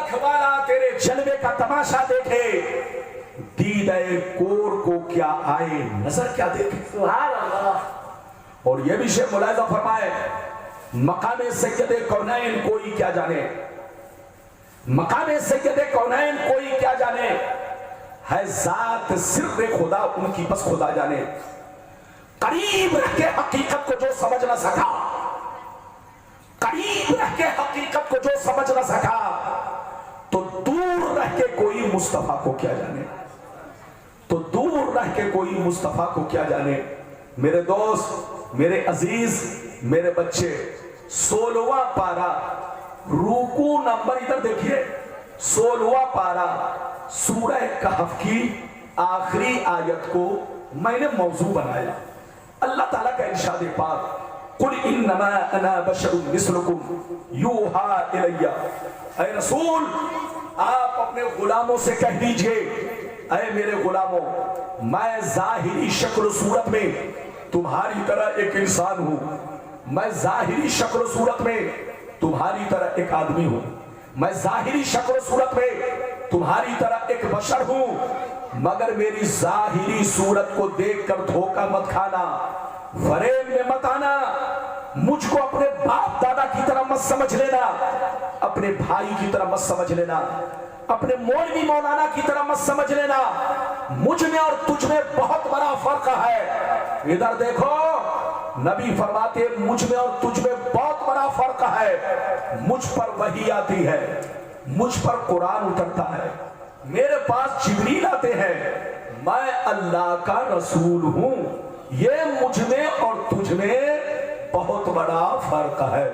रखवाला तेरे जलवे का तमाशा देखे, दीदाए कोर को क्या आए नजर क्या देखे। सुभान अल्लाह। और ये भी शेख मुलाहिजा फरमाए, मकाम सैयद कौनैन कोई क्या जाने, मकाम सैयद कौनैन कोई क्या जाने, है जात सिर्रे खुदा उनकी बस खुदा जाने। करीब रह के हकीकत को जो समझ ना सका, करीब रह के हकीकत को जो समझ ना सका, तो दूर रह के कोई मुस्तफा को क्या जाने, तो दूर रह के कोई मुस्तफा को क्या जाने। मेरे दोस्त, मेरे अजीज, मेरे बच्चे, 16वां पारा रुकू नंबर इधर देखिए, 16वां पारा सूरह कहफ की आखिरी आयत को मैंने मौजू बनाया। अल्लाह ताला का इरशाद पाक, कुल इन्नमा अना बशरुम मिस्लुकुम यूहा इलैया। ऐ रसूल, आप अपने गुलामों से कह दीजिए, ऐ मेरे गुलामों, मैं जाहिरी शक्ल सूरत में तुम्हारी तरह एक इंसान हूं, मैं जाहिरी शक्ल सूरत में तुम्हारी तरह एक आदमी हूं, मैं जाहिरी शक्ल सूरत में तुम्हारी तरह एक बशर हूं, मगर मेरी जाहिरी सूरत को देखकर धोखा मत खाना, फरेब में मत आना, मुझको अपने बाप दादा की तरह मत समझ लेना, अपने भाई की तरह मत समझ लेना, अपने मौलवी मौलाना की तरह मत समझ लेना। मुझ में और तुझ में बहुत बड़ा फर्क है। इधर देखो, नबी फरमाते मुझ में और तुझ में बहुत बड़ा फर्क है। मुझ पर वही आती है, मुझ पर कुरान उतरता है, मेरे पास जिब्रील आते हैं, मैं अल्लाह का रसूल हूं। ये मुझ में और तुझ में बहुत बड़ा फर्क है।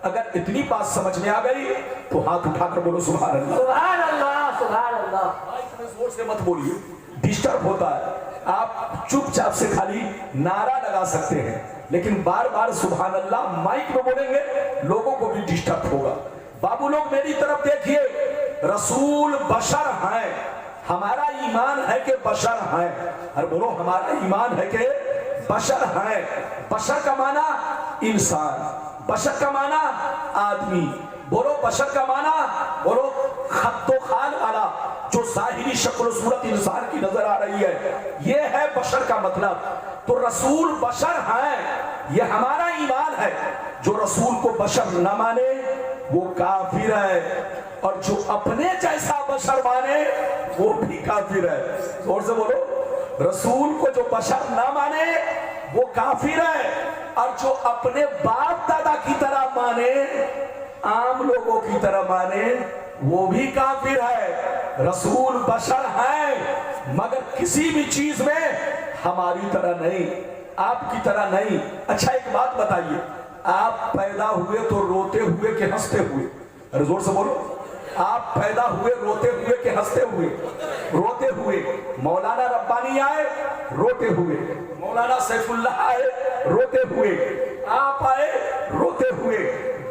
अगर इतनी बात समझ में आ गई तो हाथ उठाकर बोलो सुभान अल्लाह। सुभान अल्लाह, सुभान अल्लाह। इतने जोर से मत बोलिए, डिस्टर्ब होता है। आप चुपचाप से खाली नारा लगा सकते हैं, लेकिन बार बार सुभान अल्लाह माइक में बोलेंगे, लोगों को भी डिस्टर्ब होगा। बाबू लोग मेरी तरफ देखिए, रसूल बशर हैं, हमारा ईमान है कि बशर हैं। अरे बोलो, हमारा ईमान है कि बशर हैं। बशर का माना इंसान, बशर का माना आदमी। बोलो बशर का माना, बोलो खत्तो खान वाला, जो जाहिरी शक्ल सूरत इंसान की नजर आ रही है, ये है बशर का मतलब। तो रसूल बशर हैं, ये हमारा ईमान है। जो रसूल को बशर न माने वो काफिर है, और जो अपने जैसा बशर माने वो भी काफिर है। जोर से बोलो, रसूल को जो बशर न माने वो काफिर है, और जो अपने बाप दादा की तरह माने, आम लोगों की तरह माने, वो भी काफिर है। रसूल बशर है, मगर किसी भी चीज में हमारी तरह नहीं, आपकी तरह नहीं। अच्छा एक बात बताइए, आप पैदा हुए तो रोते हुए कि हंसते हुए? अरे जोर से बोलो, आप पैदा हुए रोते हुए कि हंसते हुए? रोते हुए। मौलाना रब्बानी आए रोते हुए, मौलाना सैफुल्लाह आए रोते हुए, आप आए रोते हुए।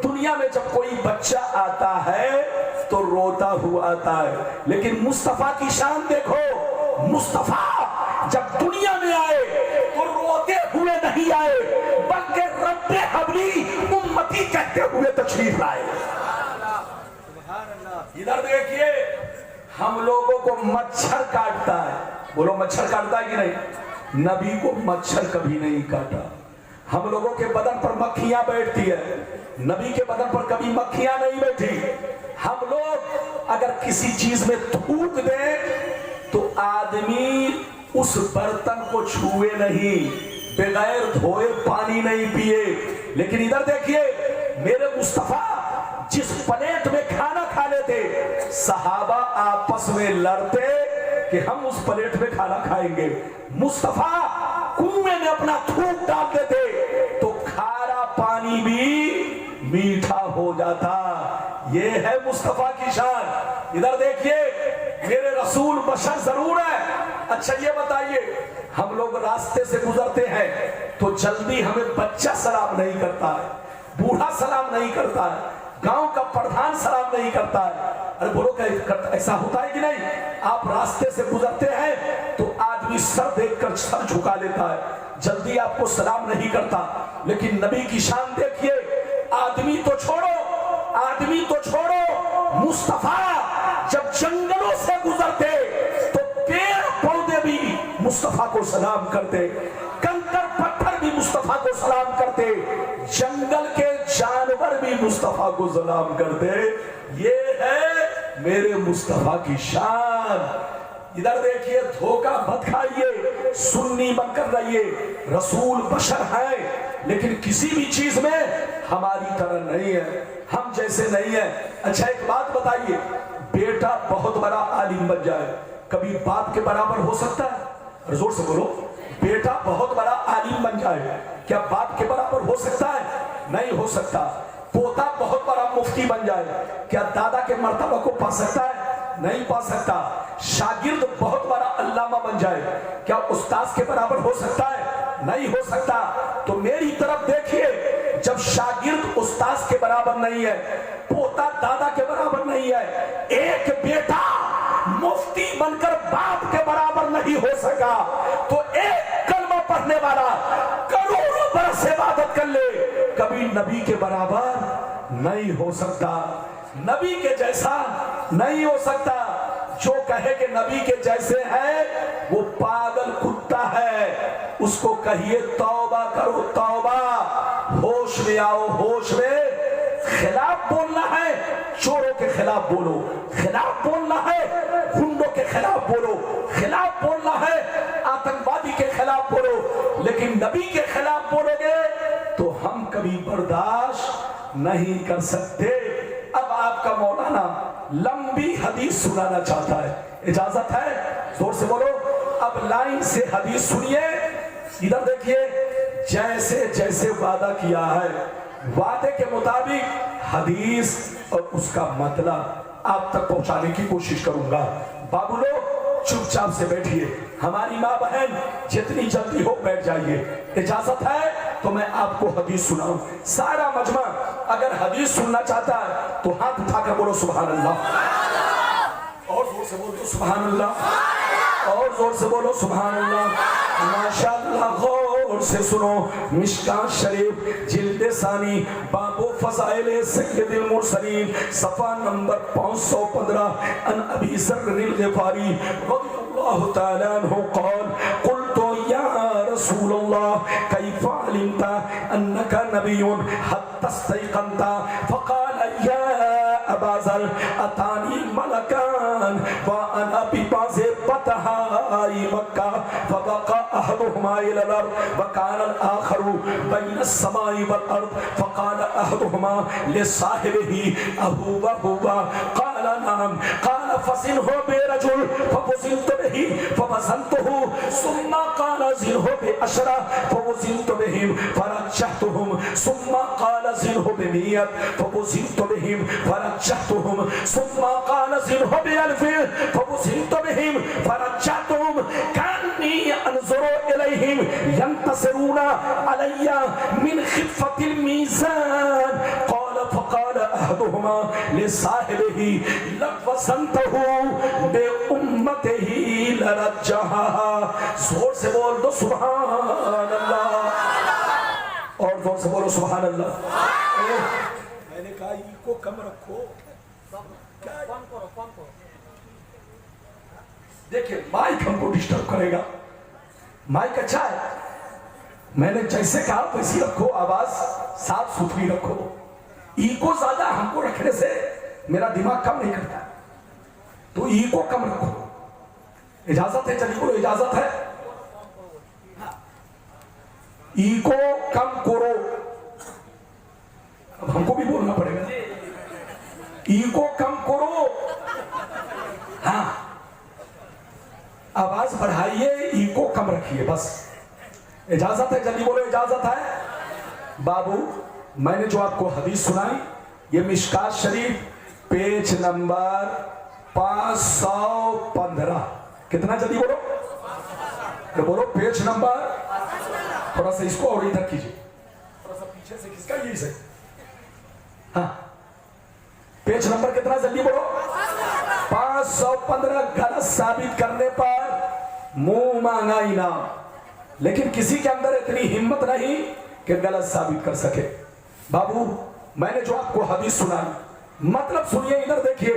दुनिया में जब कोई बच्चा आता है तो रोता हुआ आता है, लेकिन मुस्तफा की शान देखो, मुस्तफा जब दुनिया में आए तो रोते हुए नहीं आए, बल्कि रब्बे हबली उम्मती कहते हुए तशरीफ लाए। इधर देखिए, हम लोगों को मच्छर काटता है, बोलो मच्छर काटता है कि नहीं? नबी को मच्छर कभी नहीं काटा। हम लोगों के बदन पर मक्खियां बैठती है, नबी के बदन पर कभी मक्खियां नहीं बैठी। हम लोग अगर किसी चीज में थूक दें तो आदमी उस बर्तन को छुए नहीं, बगैर धोए पानी नहीं पिए। लेकिन इधर देखिए, मेरे मुस्तफा जिस प्लेट में खाना खा लेते, सहाबा आपस में लड़ते कि हम उस प्लेट में खाना खाएंगे। मुस्तफा कुएं में अपना थूक डाल देते तो खारा पानी भी मीठा हो जाता। ये है मुस्तफा की शान। इधर देखिए, मेरे रसूल बशर जरूर है। अच्छा ये बताइए, हम लोग रास्ते से गुजरते हैं तो जल्दी हमें बच्चा सलाम नहीं करता है, बूढ़ा सलाम नहीं करता है, गांव का प्रधान सलाम नहीं करता है। अरे बोलो, ऐसा होता है कि नहीं? आप रास्ते से गुजरते हैं तो आदमी सर देखकर सर झुका लेता है, जल्दी आपको सलाम नहीं करता। लेकिन नबी की शान देखिए, आदमी तो छोड़ो, आदमी तो छोड़ो, मुस्तफा جب جنگلوں سے گزرتے تو پیڑ پودے بھی مصطفیٰ کو سلام کرتے، کنکر پتھر بھی مصطفیٰ کو سلام کرتے، جنگل کے جانور بھی مصطفیٰ کو سلام کرتے۔ یہ ہے میرے مصطفیٰ کی شان۔ ادھر دیکھیے، دھوکہ مت کھائیے، سنی بن کر رہیے، رسول بشر ہیں لیکن کسی بھی چیز میں ہماری طرح نہیں ہے، ہم جیسے نہیں ہیں۔ اچھا ایک بات بتائیے، بیٹا بہت بڑا عالم بن جائے، کبھی باپ کے برابر ہو سکتا ہے؟ زور سے بولو، بیٹا بہت بڑا عالم بن جائے، کیا باپ کے برابر ہو سکتا ہے؟ نہیں ہو سکتا۔ پوتا بہت بڑا مفتی بن جائے، کیا دادا کے مرتبہ کو پا سکتا ہے؟ نہیں پا سکتا۔ شاگرد بہت بڑا علامہ بن جائے، کیا استاذ کے برابر ہو سکتا ہے؟ نہیں ہو سکتا۔ تو میری طرف دیکھیے، جب شاگرد استاذ کے برابر نہیں ہے، پوتا دادا کے برابر نہیں ہے، ایک بیٹا مفتی بن کر باپ کے برابر نہیں ہو سکا، تو ایک کلمہ پڑھنے والا کروڑوں برس عبادت کر لے، کبھی نبی کے برابر نہیں ہو سکتا، نبی کے جیسا نہیں ہو سکتا۔ جو کہے کہ نبی کے جیسے ہے وہ پاگل کتا ہے، اس کو کہیے توبہ کرو توبہ، ہوش میں آؤ ہوش میں۔ خلاف بولنا ہے، چوروں کے خلاف بولو، خلاف بولنا ہے، گنڈوں کے خلاف بولو، خلاف بولنا ہے، آتنکوادی کے خلاف بولو، لیکن نبی کے خلاف بولو گے تو ہم کبھی برداشت نہیں کر سکتے۔ اب آپ کا مولانا لمبی حدیث سنانا چاہتا ہے، اجازت ہے؟ زور سے بولو۔ اب لائن سے حدیث سنیے، ادھر دیکھیے، جیسے جیسے وعدہ کیا ہے وعدے کے مطابق حدیث اور اس کا مطلب آپ تک پہنچانے کی کوشش کروں گا۔ بابو لوگ چپ چاپ سے بیٹھیے، ہماری ماں بہن جتنی جلدی ہو بیٹھ جائیے، اجازت ہے تو میں آپ کو حدیث سناؤں۔ سارا مجمع اگر حدیث سننا چاہتا ہے تو ہاتھ اٹھا کر بولو سبحان اللہ، اور زور سے بولو سبحان اللہ، اور زور سے بولو سبحان اللہ۔ ماشاءاللہ، غور سے سنو، مشکاۃ شریف جلد ثانی، باب فضائل سید المرسلین، صفحہ نمبر 515، ان ابی ذر الغفاری رضی اللہ تعالی عنہ قال قلت یا رسول اللہ کیف علمت انک نبی حتی استیقنت؟ فقال یا ابا ذر اتانی ملکان وانا ببعض بطحاء مکہ فبقى احدهما الى الارض وكان الاخر بين السماء والارض فقال احدهما لصاحبه اهو قال نعم قال فزنه برجل فوزنت به فوزنته ثم قال زنه بعشرة فوزنت بهم فرجحتهم ثم قال زنه بمئة فوزنت بهم فرجحتهم ثم قال زنه بألف فوزنت بهم فرجحتهم كأني انظر إليهم ينتصرون علي من خفة الميزان قال فقال أحدهما لصاحبه لو وزنته بأمته لرجحها۔ زور سے بول دو سبحان اللہ، اور زور سے بولو سبحان اللہ۔ میں نے کہا ای کو کم رکھو، دیکھیں مائک ہم کو ڈسٹرب کرے گا، مائک اچھا ہے، میں نے جیسے کہا ویسی رکھو، آواز صاف ستھری رکھو، ایکو زیادہ ہم کو رکھنے سے میرا دماغ کم نہیں کرتا، تو ایکو کم رکھو۔ اجازت ہے؟ چلیے بولو اجازت ہے؟ ایکو کم کرو، اب ہم کو بھی بولنا پڑے گا، ایکو کم کرو، ہاں آواز بڑھائیے، ایکو کم رکھیے، بس اجازت ہے؟ جلدی بولو اجازت ہے؟ بابو میں نے جو آپ کو حدیث سنائی یہ مشکاۃ شریف پیج نمبر 515، کتنا جلدی بولو؟ بولو پیج نمبر، تھوڑا سا اس کو اور ادھر کیجئے، تھوڑا سا پیچھے سے کس کا، یہی سے، ہاں پیج نمبر کتنا جلدی بولو؟ 515۔ غلط ثابت کرنے پر منہ مانگا انعام، لیکن کسی کے اندر اتنی ہمت نہیں کہ غلط ثابت کر سکے۔ بابو میں نے جو آپ کو حدیث سنائی مطلب سنیے، ادھر دیکھیے،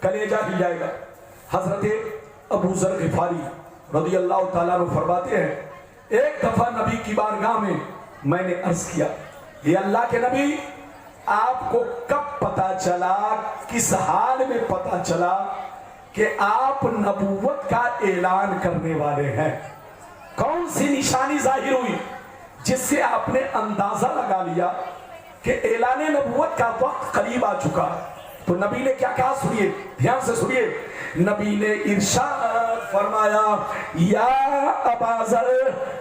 कलेजा हिल जाएगा। हजरत अबू जर गिफारी रज़ी अल्लाह ताला अन्हु फरमाते हैं, एक दफा नबी की बारगाह में मैंने अर्ज किया, ये अल्लाह के नबी, आपको कब पता चला, किस हाल में पता चला कि आप नबूवत का ऐलान करने वाले हैं? कौन सी निशानी जाहिर हुई जिससे आपने अंदाजा लगा लिया कि ऐलान नबूवत का वक्त करीब आ चुका? तो नबी ने क्या कहा, सुनिए, ध्यान से सुनिए। नबी ने इरशाद फरमाया, या अबा ज़र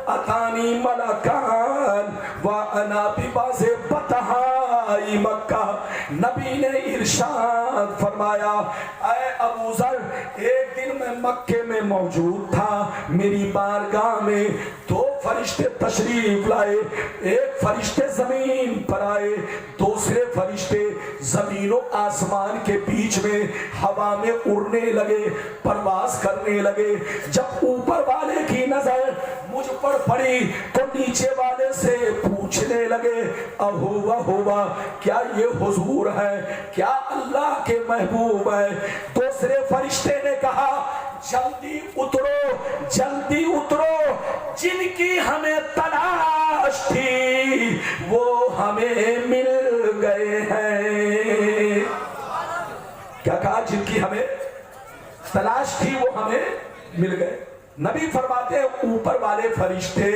अतानी मलकान व अना बिबाज़े बतहाई मक्का। नबी ने इरशाद फरमाया, ऐ अबू ज़र, एक दिन मैं मक्के में मौजूद था, मेरी बारगाह में दो फरिश्ते तशरीफ लाए। एक फरिश्ते जमीन पर आए, दूसरे फरिश्ते जमीन और आसमान के बीच में हवा में उड़ने लगे, परवास करने लगे। जब ऊपर वाले की नजर मुझ पर पड़ी तो नीचे वाले से पूछने लगे, अहुवा हुआ, क्या ये हुजूर है, क्या अल्लाह के महबूब है? दूसरे फरिश्ते ने कहा, जल्दी उतरो, जल्दी उतरो, जिनकी हमें तलाश थी वो हमें मिल गए हैं। क्या कहा? जिनकी हमें तलाश थी वो हमें मिल गए। नबी फरमाते हैं, ऊपर वाले फरिश्ते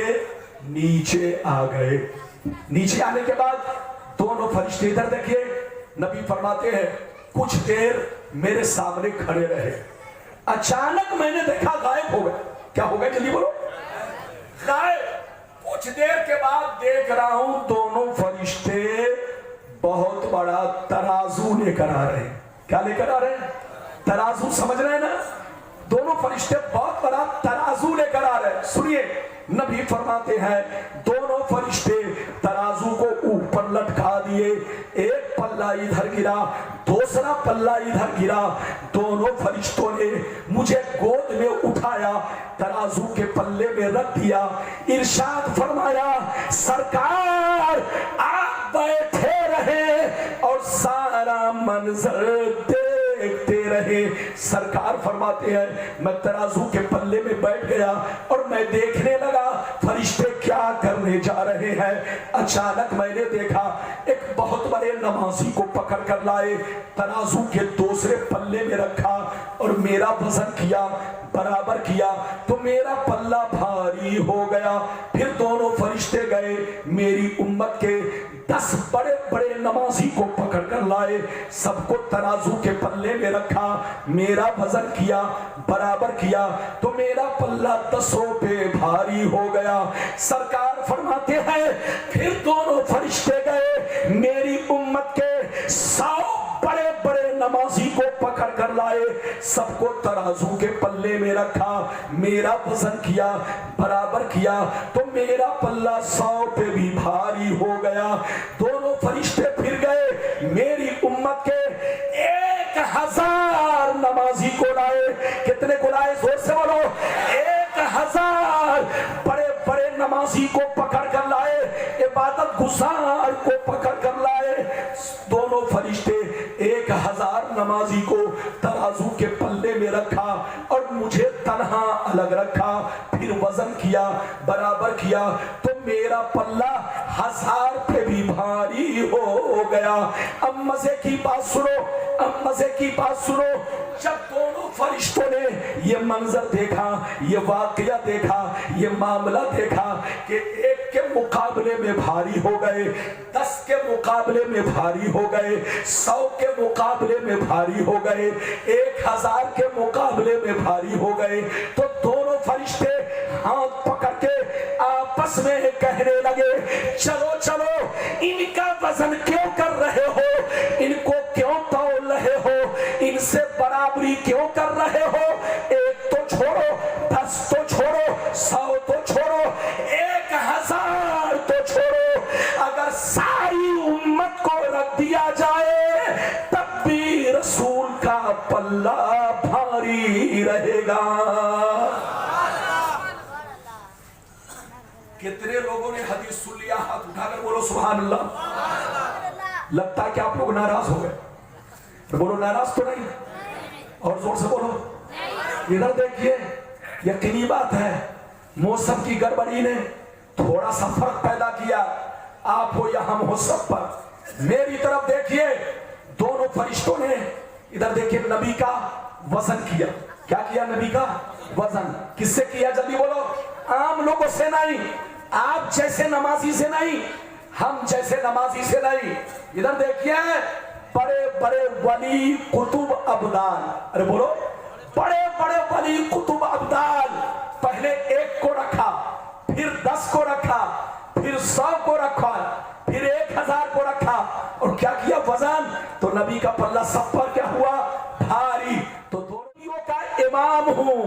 नीचे आ गए। नीचे आने के बाद दोनों फरिश्ते इधर देखिए। नबी फरमाते हैं, कुछ देर मेरे सामने खड़े रहे, अचानक मैंने देखा गायब हो गए। क्या हो गए? जल्दी बोलो। गायब। कुछ देर के बाद देख रहा हूं दोनों फरिश्ते बहुत बड़ा तराजू लेकर आ रहे हैं। क्या लेकर आ रहे हैं? तराजू, समझ रहे हैं ना? दोनों फरिश्ते बहुत बड़ा तराजू लेकर आ रहे हैं। सुनिए, नबी फरमाते हैं, दोनों फरिश्ते तराजू को ऊपर लटका दिए। एक पल्ला इधर गिरा, दूसरा पल्ला इधर गिरा। दोनों फरिश्तों ने मुझे गोद में उठाया, तराजू के पल्ले में रख दिया। इरशाद फरमाया, सरकार आप बैठे रहे और सारा मंजर देखते रहे। सरकार फरमाते हैं, मैं तराजू के पल्ले में बैठ गया और मैं देखने लगा फरिश्ते क्या करने जा रहे हैं। अचानक मैंने देखा एक बहुत बड़े नमाजी को पकड़ कर लाए, तराजू के दूसरे पल्ले में रखा और मेरा वजन किया, बराबर किया तो मेरा पल्ला भारी हो गया। फिर दोनों फरिश्ते गए, मेरी उम्मत के 10 बड़े बड़े नमाजी को पकड़ कर लाए, सबको तराजू के पल्ले में रखा, मेरा वजन किया, बराबर किया तो मेरा पल्ला 10 पे भारी हो गया। सरकार फरमाते हैं, फिर दोनों फरिश्ते गए, मेरी उम्मत के 100 बड़े बड़े नमाजी को पकड़ कर लाए, सबको तराजू के पल्ले में रखा, मेरा वजन किया, बराबर किया तो मेरा पल्ला 100 पे भी भारी हो गया। दोनों फरिश्ते फिर गए, मेरी उम्मत के 1000 नमाजी को लाए। कितने को लाए? जोर से बोलो। 1000 बड़े बड़े नमाजी को पकड़ कर लाए, इबादत गुजार को पकड़ कर लाए। दोनों फरिश्ते 1000 नमाजी को तराजू के पल्ले में रखा और मुझे तन्हा अलग रखा। फिर वजन किया, बराबर किया तो मेरा पल्ला 1000 पे भी भारी हो गया। अब मजे की बात सुनो, अब मजे की बात सुनो। जब दोनों फरिश्तों ने ये मंजर देखा, ये वाकया देखा, ये मामला देखा कि एक के मुकाबले में भारी हो गए, 10 के मुकाबले में भारी हो गए, 100 के मुकाबले में भारी हो गए, 1000 के मुकाबले में भारी हो गए, तो दोनों फरिश्ते हाथ पकड़ के आपस में कहने लगे, चलो चलो, इनका वजन क्यों कर रहे हो, इनको क्यों तौल रहे हो, इनसे बराबरी क्यों कर रहे हो? एक तो छोड़ो, 10 तो छोड़ो, 100 तो छोड़ो, 1000 तो छोड़ो। अगर सारी उम्मत को रख दिया जाए तब भी रसूल का पल्ला भारी रहेगा। कितने लोगों ने हदीस सुन लिया? हाथ उठाकर बोलो सुभान अल्लाह। लगता है कि आप लोग नाराज हो गए। बोलो नाराज तो नहीं। और जोर से बोलो। इधर देखिए, यकीनी बात है, मौसम की गड़बड़ी ने थोड़ा सा फर्क पैदा किया, आप हो या हम हो सब पर। मेरी तरफ देखिए, दोनों फरिश्तों ने इधर देखिए नबी का वजन किया। क्या किया? नबी का वजन। किससे किया? जल्दी बोलो। आम लोगों से नहीं, आप जैसे नमाजी से नहीं, हम जैसे नमाजी से नहीं। इधर देखिए, बड़े बड़े वली कुतुब अब्दाल, अरे बोलो, बड़े बड़े वली कुतुब अब्दाल, पहले एक को रखा, फिर 10 को रखा, फिर 100 को रखा, फिर 1000 को रखा, और क्या किया? वजन। तो नबी का पल्ला सब पर क्या हुआ? भारी। तो दोनों का इमाम हूं,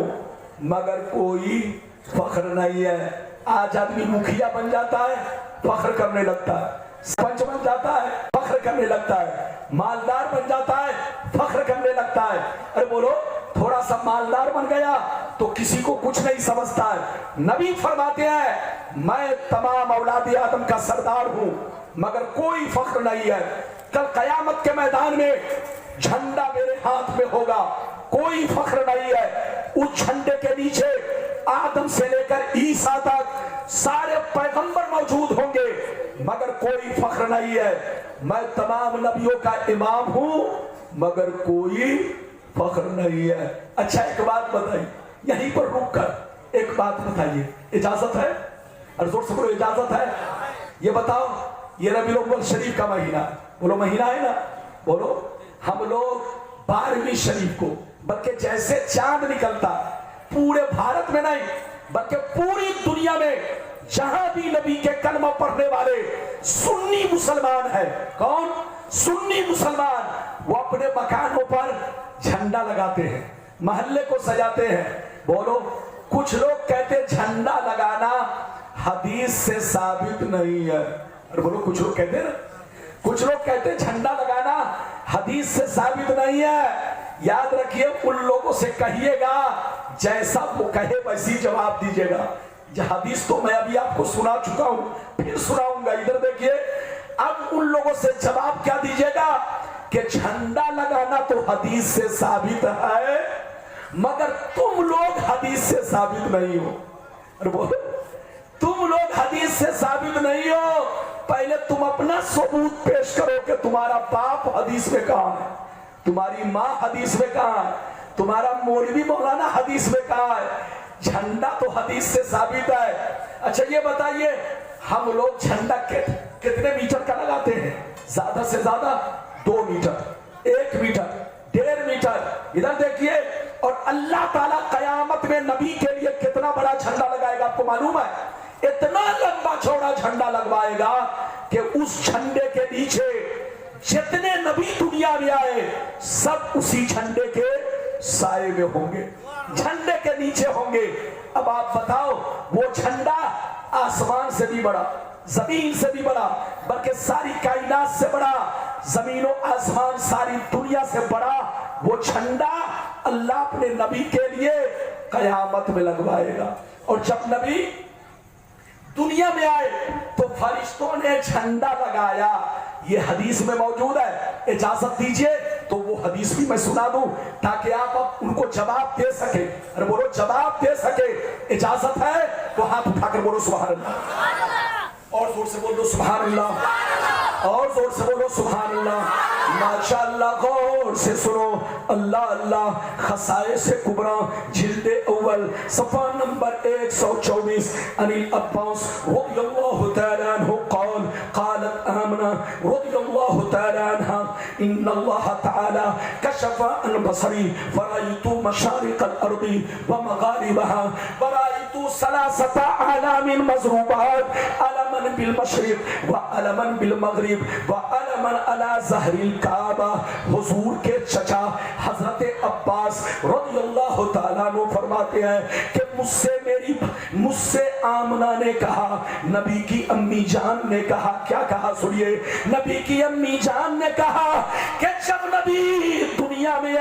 मगर कोई फख्र नहीं है। आज आदमी मुखिया बन जाता है, फख्र करने लगता है, सरपंच बन जाता है, फख्र करने लगता है, मालदार बन जाता है, फख्र करने लगता है। अरे बोलो, थोड़ा सा मालदार बन गया तो किसी को कुछ नहीं समझता है। नबी फरमाते हैं, मैं तमाम औलाद आदम का सरदार हूं, मगर कोई फख्र नहीं है। कल कयामत के मैदान में झंडा मेरे हाथ में होगा, कोई फख्र नहीं है। उस झंडे के नीचे आदम से लेकर ईसा तक सारे पैगंबर मौजूद होंगे, मगर कोई फख्र नहीं है। मैं तमाम नबियों का इमाम हूं, मगर कोई फख्र नहीं है। अच्छा, एक बात बताइए, यहीं पर रुक कर एक बात बताइए, इजाजत है? और जोर से बोलो, इजाजत है? ये बताओ, ये रबीउल अव्वल शरीफ का महीना है, बोलो महीना है ना? बोलो, हम लोग 12वीं शरीफ को, बल्कि जैसे चांद निकलता पूरे भारत में नहीं बल्कि पूरी दुनिया में जहां भी नबी के कलमा पढ़ने वाले सुन्नी मुसलमान है, कौन? सुन्नी मुसलमान, वो अपने मकानों पर झंडा लगाते हैं, महल्ले को सजाते हैं। बोलो, कुछ लोग कहते झंडा लगाना हदीस से साबित नहीं है। और बोलो, कुछ लोग कहते ना, कुछ लोग कहते झंडा लगाना हदीस से साबित नहीं है। याद रखिए, उन लोगों से कहिएगा, जैसा वो कहे वैसी जवाब दीजिएगा। हदीस तो मैं अभी आपको सुना चुका हूं, फिर सुनाऊंगा। इधर देखिए, अब उन लोगों से जवाब क्या दीजिएगा कि झंडा लगाना तो हदीस से साबित है, मगर तुम लोग हदीस से साबित नहीं हो। अरे बोलो, तुम लोग हदीस से साबित नहीं हो। पहले तुम अपना सबूत पेश करो कि तुम्हारा बाप हदीस में कहां है, तुम्हारी मां हदीस में कहां है, तुम्हारा मौलवी मौलाना हदीस में कहां है। झंडा तो हदीस से साबित है। अच्छा, ये बताइए, हम लोग झंडा कितने मीटर का लगाते हैं? ज्यादा से ज्यादा 2 मीटर, 1 मीटर, 1.5 मीटर। इधर देखिए, और अल्लाह ताला कयामत में नबी के लिए कितना बड़ा झंडा लगाएगा, आपको मालूम है? इतना लंबा चौड़ा झंडा लगवाएगा कि उस झंडे के नीचे जितने नबी दुनिया में आए सब उसी झंडे के साए में होंगे, झंडे के नीचे होंगे। अब आप बताओ, वो झंडा आसमान से भी बड़ा, जमीन से भी बड़ा, बल्कि सारी कायनात से बड़ा, जमीनों आसमान सारी दुनिया से बड़ा वो झंडा अल्लाह अपने नबी के लिए कयामत में लगवाएगा। और जब नबी दुनिया में आए तो फरिश्तों ने झंडा लगाया, ये हदीस में मौजूद है। इजाजत दीजिए तो वो हदीस भी मैं सुना दूं ताकि आप उनको जवाब दे सके। अरे बोलो, जवाब दे सके। इजाजत है तो हाथ उठाकर बोलो सुभान अल्लाह, और जोर से बोलो सुभान अल्लाह, और जोर से बोलो सुभान अल्लाह। माशाअल्लाह, गौर से सुनो। अल्लाह अल्लाह, खसाए से कुबरा, जिल्दे अव्वल, सफा नंबर 124। अनिल अब्बास रज़ियल्लाहु तआला अन्हु क़ाल क़ालत आमना रज़ियल्लाहु तआला अन्हा इन्नल्लाह तआला कशफ़ा अन बसरी फराइतु मशारिक़ल अर्दि व मग़ारिबहा वराइतु सलासता आलामिन मज़रूबात अलमन बिल मशरिक़ व अलमन बिल मग़रिब व अलमन अला ज़हरिल काबा। हुजूर के चचा हजरत अब्बास रज़ियल्लाहु तआला अन्हु फरमाते हैं कि मुझसे आमना ने कहा, नबी की अम्मी जान ने कहा, क्या कहा सुनिए, नबी की अम्मी जान ने कहा कि जब नबी दुनिया में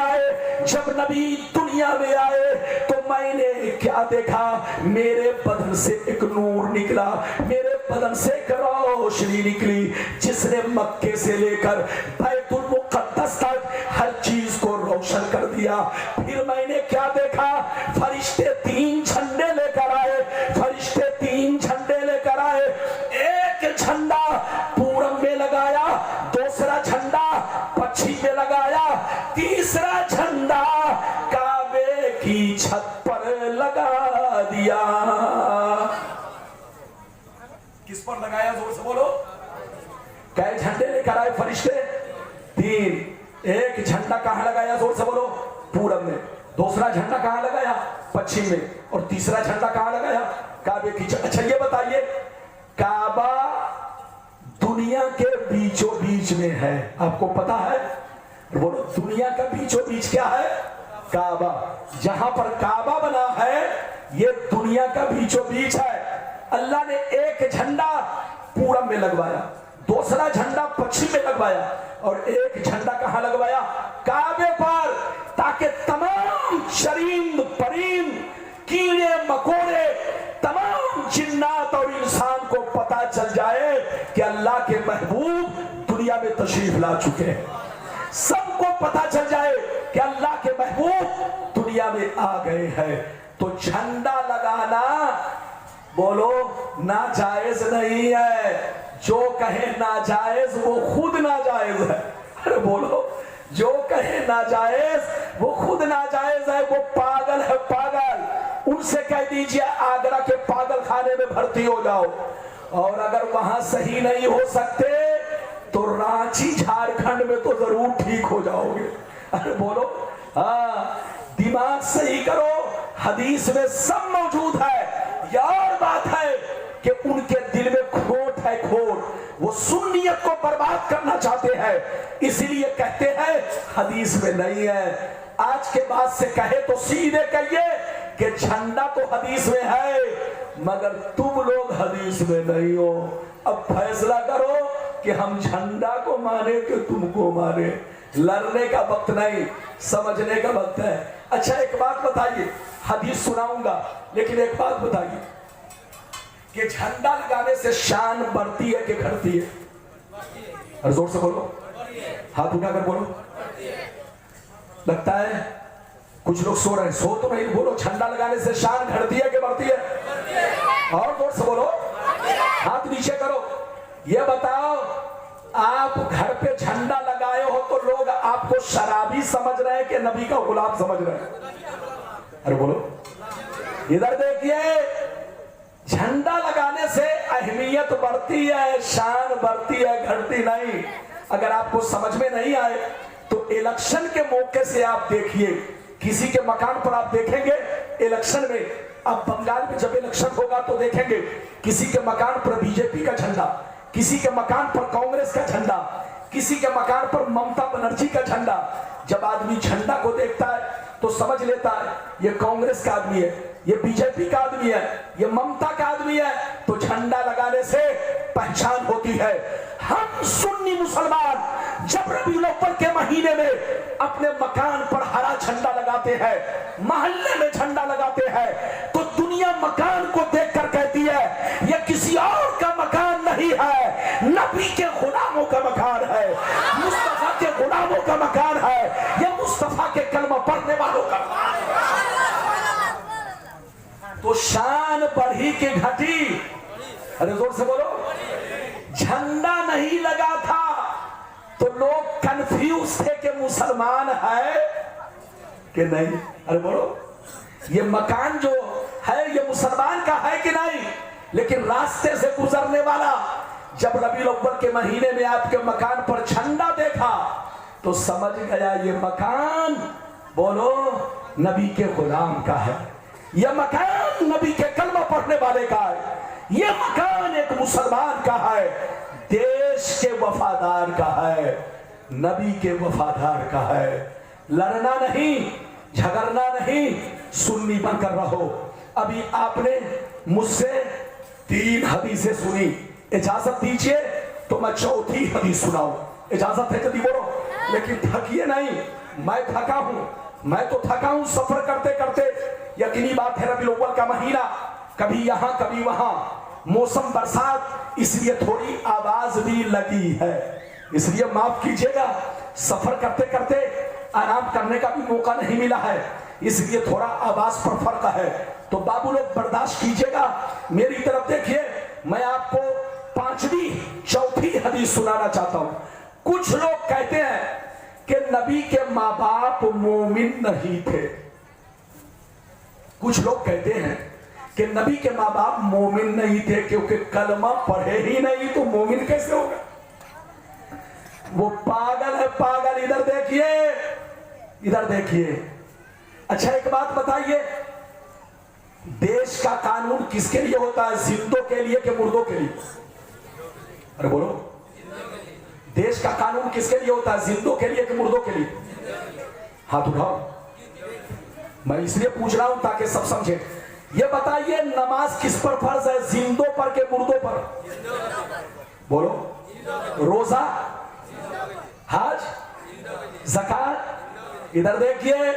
आए तो मैंने क्या देखा, मेरे बदन से एक नूर निकला, मेरे बदन से एक रोशनी निकली जिसने मक्के से लेकर बैतुल मुक़द्दस तक हर चीज को रोशन कर दिया। दिया। फिर मैंने क्या देखा, फरिश्ते 3 झंडे लेकर आए, फरिश्ते 3 झंडे लेकर आए। एक झंडा पूरब में लगाया, दूसरा झंडा पश्चिम में लगाया, तीसरा झंडा काबे की छत पर लगा दिया। किस पर लगाया, जोर से बोलो। कै झंडे लेकर आए फरिश्ते? 3। एक झंडा कहां लगाया, जोर से बोलो? पूरब में। दूसरा झंडा कहां लगाया? पश्चिम में। और तीसरा झंडा कहां लगाया? काबे की छत। अच्छा ये बताइए, काबा दुनिया के बीचों बीच में है, आपको पता है? बोलो, दुनिया का बीचों बीच क्या है? काबा। जहां पर काबा बना है ये दुनिया का बीचों बीच है। अल्लाह ने एक झंडा पूरब में लगवाया, दूसरा झंडा पश्चिम में लगवाया, और एक झंडा कहां लगवाया? काबे पर, ताकि तमाम शरीन परिंद, कीड़े मकोड़े, तमाम जिन्नात और इंसान को पता चल जाए कि अल्लाह के महबूब दुनिया में तशरीफ ला चुके हैं। सबको पता चल जाए कि अल्लाह के महबूब दुनिया में आ गए हैं। तो झंडा लगाना, बोलो, नाजायज नहीं है। जो कहे नाजायज वो खुद नाजायज है। अरे बोलो, जो कहे नाजायज वो खुद नाजायज है, वो पागल है, पागल। उनसे कह दीजिए आगरा के पागल खाने में भर्ती हो जाओ, और अगर वहां सही नहीं हो सकते तो रांची झारखंड में तो जरूर ठीक हो जाओगे। अरे बोलो, हाँ, दिमाग सही करो, हदीस में सब मौजूद है। यार बात है कि उनके दिल में खोट है, खोट। वो सुन्नियत को बर्बाद करना चाहते हैं, इसलिए कहते हैं हदीस में नहीं है। आज के बाद से कहे तो सीधे कहिए कि झंडा तो हदीस में है, मगर तुम लोग हदीस में नहीं हो। अब फैसला करो कि हम झंडा को माने कि तुमको माने। लड़ने का वक्त नहीं, समझने का वक्त है। अच्छा एक बात बताइए, हदीस सुनाऊंगा, लेकिन एक बात बताइए कि झंडा लगाने से शान बढ़ती है कि घटती है? और जोर से बोलो, हाथ उठाकर बोलो। लगता है कुछ लोग सो रहे हैं, सो तो नहीं। बोलो, झंडा लगाने से शान घटती है कि बढ़ती है? और जोर से बोलो, हाथ नीचे करो। ये बताओ, आप घर पे झंडा लगाए हो तो लोग आपको शराबी समझ रहे हैं कि नबी का गुलाम समझ रहे हैं? अरे बोलो, इधर देखिए, झंडा लगाने से अहमियत बढ़ती है, शान बढ़ती है, घटती नहीं। अगर आपको समझ में नहीं आए तो इलेक्शन के मौके से आप देखिए, किसी के मकान पर आप देखेंगे इलेक्शन में, अब बंगाल में जब इलेक्शन होगा तो देखेंगे किसी के मकान पर बीजेपी का झंडा, किसी के मकान पर कांग्रेस का झंडा, किसी के मकान पर ममता बनर्जी का झंडा। जब आदमी झंडा को देखता है तो समझ लेता है ये कांग्रेस का आदमी है, ये बीजेपी का आदमी है, ये ममता का आदमी है। तो झंडा लगाने से पहचान होती है। हम सुन्नी मुसलमान जब रबीउल अव्वल के महीने में अपने मकान पर हरा झंडा लगाते हैं, मोहल्ले में झंडा लगाते हैं, तो दुनिया मकान को देखकर कहती है ये किसी और का मकान नहीं है, नबी के गुलामों का मकान है, मुस्तफा के गुलामों का मकान है, ये मुस्तफा के कलमा पढ़ने वालों का मकान है। तो शान बढ़ी कि घटी? अरे जोर से बोलो। झंडा नहीं लगा था तो लोग कंफ्यूज थे कि मुसलमान है कि नहीं। अरे बोलो, ये मकान जो है ये मुसलमान का है कि नहीं? लेकिन रास्ते से गुजरने वाला जब रबीउल अव्वल के महीने में आपके मकान पर झंडा देखा तो समझ गया ये मकान, बोलो, नबी के गुलाम का है, यह मकान नबी के कलमा पढ़ने वाले का है, यह मकान एक मुसलमान का है, देश के वफादार का है, नबी के वफादार का है। लड़ना नहीं, झगड़ना नहीं, सुन्नी बनकर रहो। अभी आपने मुझसे 3 हदीसें सुनी, इजाजत दीजिए तो मैं 4थी हदीस सुनाऊं। इजाजत है कभी बोलो? लेकिन थकिए नहीं, मैं थका हूं, मैं तो थका हूं सफर करते करते। यकीनी बात है रबीउल अव्वल का महीना, कभी यहां कभी वहां, मौसम बरसात, इसलिए थोड़ी आवाज भी लगी है, इसलिए माफ कीजिएगा। सफर करते करते आराम करने का भी मौका नहीं मिला है, इसलिए थोड़ा आवाज पर फर्क है। तो बाबू लोग बर्दाश्त कीजिएगा, मेरी तरफ देखिए। मैं आपको चौथी हदीस सुनाना चाहता हूं। कुछ लोग कहते हैं कि नबी के माँ बाप मोमिन नहीं थे। कुछ लोग कहते हैं कि नबी के माँ बाप मोमिन नहीं थे क्योंकि कलमा पढ़े ही नहीं, तो मोमिन कैसे होगा? वो पागल है, पागल। इधर देखिए, इधर देखिए। अच्छा एक बात बताइए, देश का कानून किसके लिए होता है, जिंदों के लिए कि मुर्दों के लिए? अरे बोलो, देश का कानून किसके लिए होता है, जिंदों के लिए कि मुर्दों के लिए? हाथ उठाओ। मैं इसलिए पूछ रहा हूं ताकि सब समझे। ये बताइए, नमाज किस पर फर्ज है, जिंदों पर के मुर्दों पर? बोलो। रोजा, हज, ज़कात। इधर देखिए,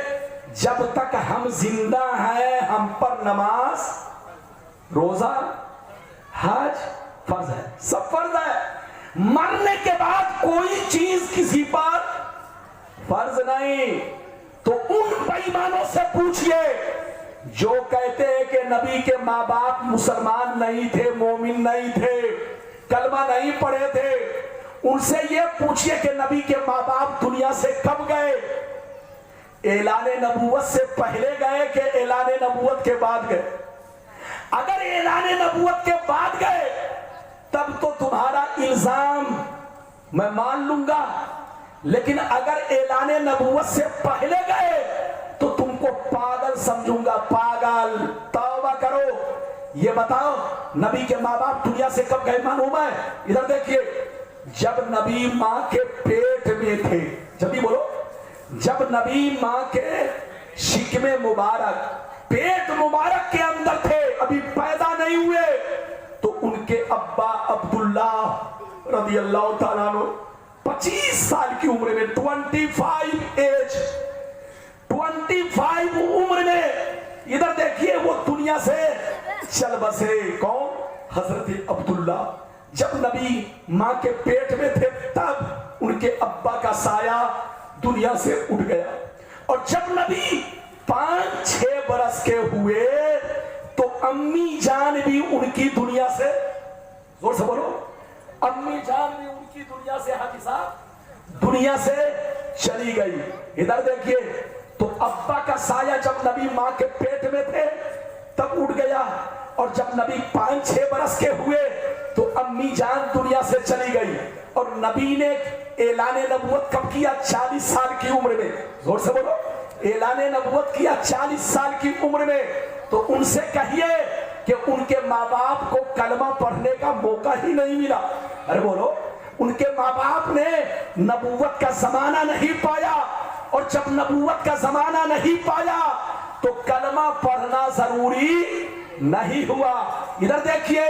जब तक हम जिंदा हैं हम पर नमाज, रोजा, हज फर्ज है, सब फर्ज है। मरने के बाद कोई चीज किसी पर फर्ज नहीं। तो उन बेईमानों से पूछिए जो कहते हैं कि नबी के माँ बाप मुसलमान नहीं थे, मोमिन नहीं थे, कलमा नहीं पढ़े थे, उनसे ये पूछिए कि नबी के माँ बाप दुनिया से कब गए? ऐलाने नबूवत से पहले गए कि ऐलाने नबूवत के बाद गए? अगर ऐलाने नबूवत के बाद गए तब तो तुम्हारा इल्जाम मैं मान लूंगा, लेकिन अगर ऐलाने नबूवत से पहले गए तो तुमको पागल समझूंगा, पागल। तौबा करो। ये बताओ, नबी के माँ बाप दुनिया से कब गए मालूम है? इधर देखिए, जब नबी माँ के पेट में थे, जब भी बोलो, जब नबी माँ के शिकमे मुबारक, पेट मुबारक के अंदर थे, अभी पैदा नहीं हुए, तो उनके अब्बा अब्दुल्ला रज़ी अल्लाह ताला अन्हु 25 साल की उम्र में, 25 उम्र में, इधर देखिए, वो दुनिया से चल बसे। कौन? हजरत अब्दुल्ला। जब नबी माँ के पेट में थे तब उनके अब्बा का साया दुनिया से उठ गया। और जब नबी 5-6 बरस के हुए तो अम्मी जान भी उनकी दुनिया से, जोर से बोलो, अम्मी जान भी उनकी दुनिया से, हाजी साहब, दुनिया से चली गई। इधर देखिए, तो अब्बा का साया जब नबी माँ के पेट में थे तब उठ गया, और जब नबी 5-6 बरस के हुए तो अम्मी जान दुनिया से चली गई। और नबी ने ऐलाने नबूवत कब किया? 40 साल की उम्र में। जोर से बोलो, ऐलाने नबूवत किया 40 साल की उम्र में। तो उनसे कहिए कि उनके माँ बाप को कलमा पढ़ने का मौका ही नहीं मिला। अरे बोलो, उनके माँ बाप ने नबूवत का जमाना नहीं पाया, और जब नबूवत का जमाना नहीं पाया तो कलमा पढ़ना जरूरी नहीं हुआ। इधर देखिए,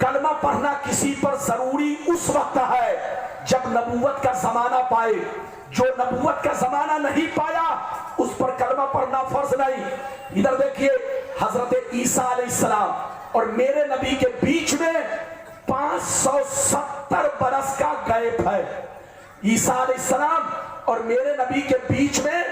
कलमा पढ़ना किसी पर जरूरी उस वक्त है जब नबूवत का जमाना पाए। जो नबूवत का जमाना नहीं पाया उस पर कलमा पढ़ना फर्ज नहीं। इधर देखिए, हजरत ईसा अलैहिस्सलाम और मेरे नबी के बीच में 570 बरस का गैप है। ईसा अलैहिस्सलाम और मेरे नबी के बीच में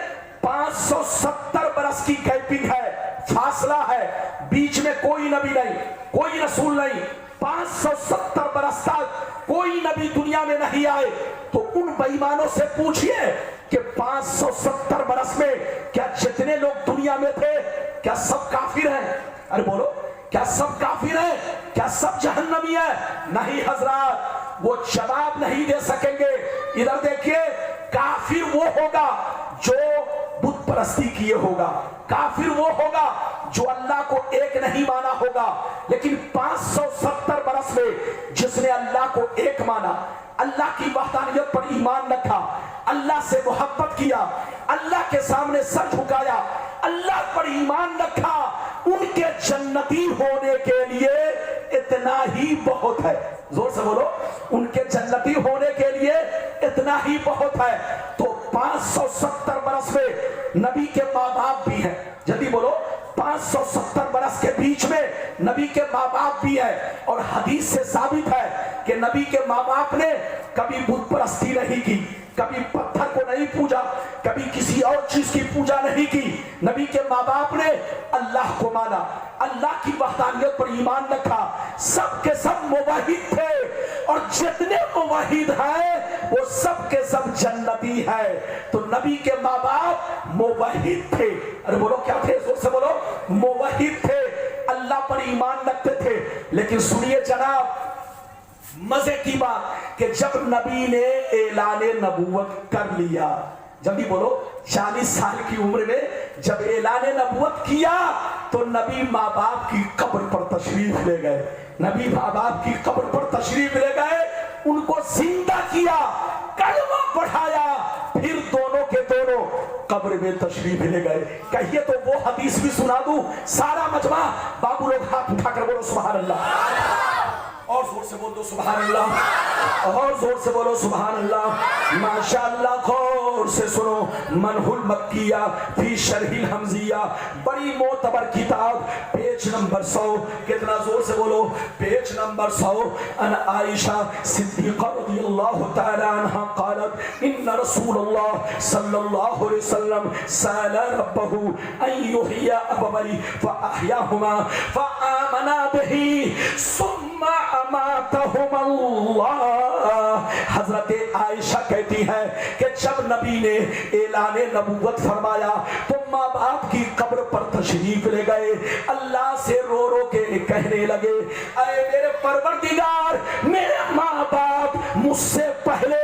570 बरस की गैपिंग है, फासला है, बीच में कोई नबी नहीं, कोई रसूल नहीं। 570 बरस तक कोई नबी दुनिया में नहीं आए। तो उन बेईमानों से पूछिए कि 570 बरस में क्या जितने लोग दुनिया में थे क्या सब काफिर हैं? अरे बोलो, क्या सब काफिर हैं? क्या सब जहन्नमी है? नहीं हजरात, वो जवाब नहीं दे सकेंगे। इधर देखिए, काफिर वो होगा जो बुत परस्ती किए होगा, काफिर वो होगा जो अल्लाह को एक नहीं माना होगा। लेकिन 570 बरस में जिसने अल्लाह को एक माना, अल्लाह की वहदानियत पर ईमान रखा, अल्लाह से मोहब्बत किया, अल्लाह के सामने सर झुकाया, अल्लाह पर ईमान रखा, उनके जन्नती होने के लिए इतना ही बहुत है। जोर से बोलो, उनके जन्नती होने के लिए इतना ही बहुत है। तो 570 बरस में नबी के माँ बाप भी हैं। जल्दी बोलो, 570 बरस के बीच में नबी के माँ बाप भी है। और हदीस से साबित है कि नबी के माँ बाप ने कभी बुत परस्ती नहीं की, कभी पत्थर को नहीं पूजा, कभी किसी और चीज की पूजा नहीं की। नबी के माँ बाप ने अल्लाह को माना, अल्लाह की वहदानियत पर ईमान रखा। सब के सब मुवहिद थे, और जितने मुवहिद हैं वो सब के सब जन्नती है। तो नबी के माँ बाप मुवहिद थे। अरे बोलो क्या थे, जोर से बोलो। मुवहिद थे, अल्लाह पर ईमान रखते थे। लेकिन सुनिए जनाब, मजे की बात कि जब नबी ने ऐलान नबूवत कर लिया, जब भी बोलो 40 साल की उम्र में जब ऐलान नबूवत किया, तो नबी माँ बाप की कब्र पर तशरीफ ले गए। नबी माँ बाप की कब्र पर तशरीफ ले गए, उनको जिंदा किया, कलमा पढ़ाया, फिर दोनों के दोनों कब्र में तशरीफ ले गए। कहिए तो वो हदीस भी सुना दूं, सारा मजमा बाबू लोग हाथ उठाकर बोलो सुभान अल्लाह, और जोर से बोल दो सुभान अल्लाह, और जोर से बोलो सुभान अल्लाह। माशाअल्लाह, गौर से सुनो। मनहुल मक्किया फी शरहिल हमजिया, बड़ी मोतबर किताब, पेज नंबर 100। कितना, जोर से बोलो, पेज नंबर 100। अन आयशा सिद्दीक़ा रज़ियल्लाहु तआला अन्हा क़ालत इन्न रसूलल्लाह सल्लल्लाहु अलैहि वसल्लम सअला रब्बहु अन युहयिया अबवैहि फ़अहयाहुमा फ़आमना बिही सुम्मा हजरत आयशा कहती है कि जब नबी ने ऐलान नबूवत फरमाया तो माँ बाप की कब्र पर तशरीफ ले गए, अल्लाह से रो रो के कहने लगे, अरे मेरे परवरदिगार, मेरे माँ बाप मुझसे पहले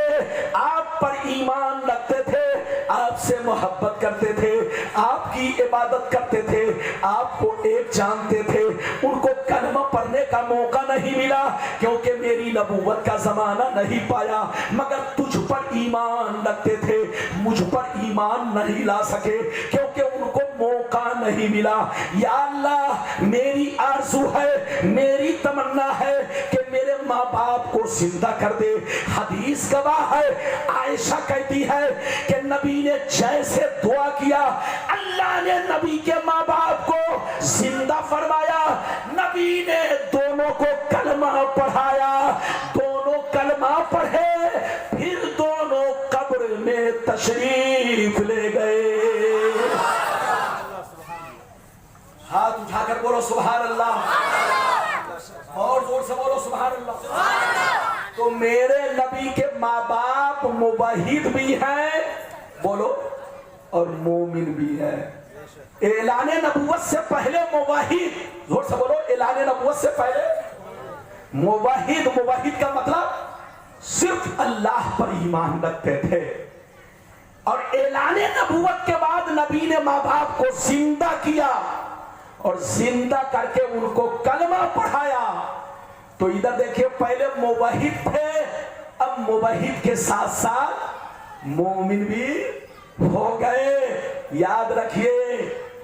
आप पर ईमान रखते थे, आपसे मोहब्बत करते थे, आपकी इबादत करते थे, आपको एक जानते थे, उनको कलमा पढ़ने का मौका नहीं मिला क्योंकि मेरी नबूवत का जमाना नहीं पाया, मगर तुझ पर ईमान रखते थे, मुझ पर ईमान नहीं ला सके क्योंकि उनको मौका नहीं मिला। या अल्लाह, मेरी आरज़ू है, मेरी तमन्ना है कि मेरे माँ बाप को जिंदा कर दे। हदीस गवाह है, आयशा कहती है कि नबी ने जैसे दुआ किया, अल्लाह ने नबी के माँ बाप को जिंदा फरमाया, नबी ने दोनों को कलमा पढ़ाया, दोनों कलमा पढ़े, फिर दोनों कब्र में तशरीफ ले गए। हाथ उठाकर बोलो सुभान अल्लाह, और जोर से बोलो सुभान अल्लाह। तो मेरे नबी के माँ बाप मुवहिद भी हैं, बोलो, और मोमिन भी है। ऐलान नबूवत से पहले मुवहिद, जोर से बोलो, ऐलान नबूवत से पहले मुवहिद। मुवहिद का मतलब सिर्फ अल्लाह पर ईमान रखते थे, और ऐलान नबूवत के बाद नबी ने माँ बाप को जिंदा किया और जिंदा करके उनको कलमा पढ़ाया। तो इधर देखिए, पहले मुवहिद थे, अब मुवहिद के साथ साथ मोमिन भी हो गए। याद रखिए,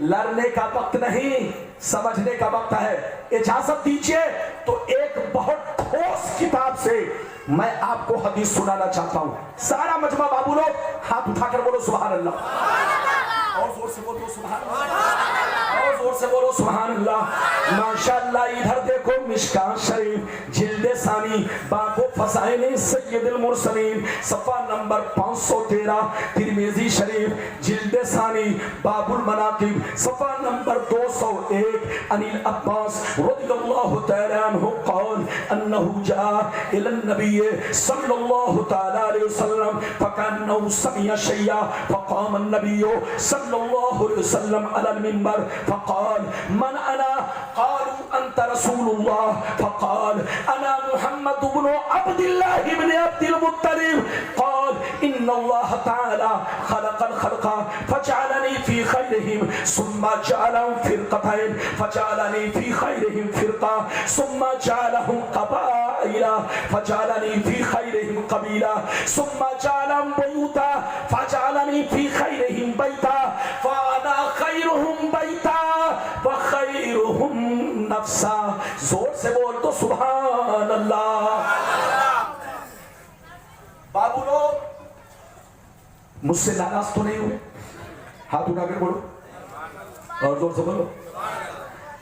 लड़ने का वक्त नहीं, समझने का वक्त है। इजाजत दीजिए तो एक बहुत ठोस किताब से मैं आपको हदीस सुनाना चाहता हूं। सारा मजमा बाबू लोग हाथ उठाकर बोलो सुभान अल्लाह, और जोर से बोलो सुभान अल्लाह, और जोर से बोलो सुभान अल्लाह। माशाअल्लाह, इधर देखो, मिशकात शरीफ जिल्द सानी बाबो फसाइल सय्यदुल मुरसलीन सफा नंबर 513, तिरमिजी शरीफ जिल्द सानी बाबुल मनाकिब सफा नंबर 201, अनिल अब्बास रज़ियल्लाहु तआला अन्हु क़ाल अन्नहु जा इला नबी सल्लल्लाहु तआला अलैहि वसल्लम फकान्नहु समिया शैया फक़ाम अन्नबी सल्लल्लाहु अलैहि वसल्लम अलल मिंबर फक़ाल मन अना क़ालू अंत रसूलुल्लाह फक़ाल अना मुहम्मद इब्न अब्दुल्लाह इब्न अब्दुल मुत्तलिब क़ाल इन्नल्लाह तआला खलक़ल खल्क़ा फजअलनी फी खैरिहिम सुम्मा जअलहुम फिरक़तैन फजअलनी फी खैरिहिम फिरक़ा सुम्मा जअलहुम क़बाइला फजअलनी फी खैरिहिम क़बीला सुम्मा जअलहुम बुयूता फजअलनी फी खैरिहिम बैता फ़अना खैरुहुम बैता व खैरुहुम नफ्सा। जोर से बोल तो सुभान अल्लाह। बाबू लोग मुझसे नाराज तो नहीं हुए? हाथ उठाकर बोलो, और जोर से बोलो।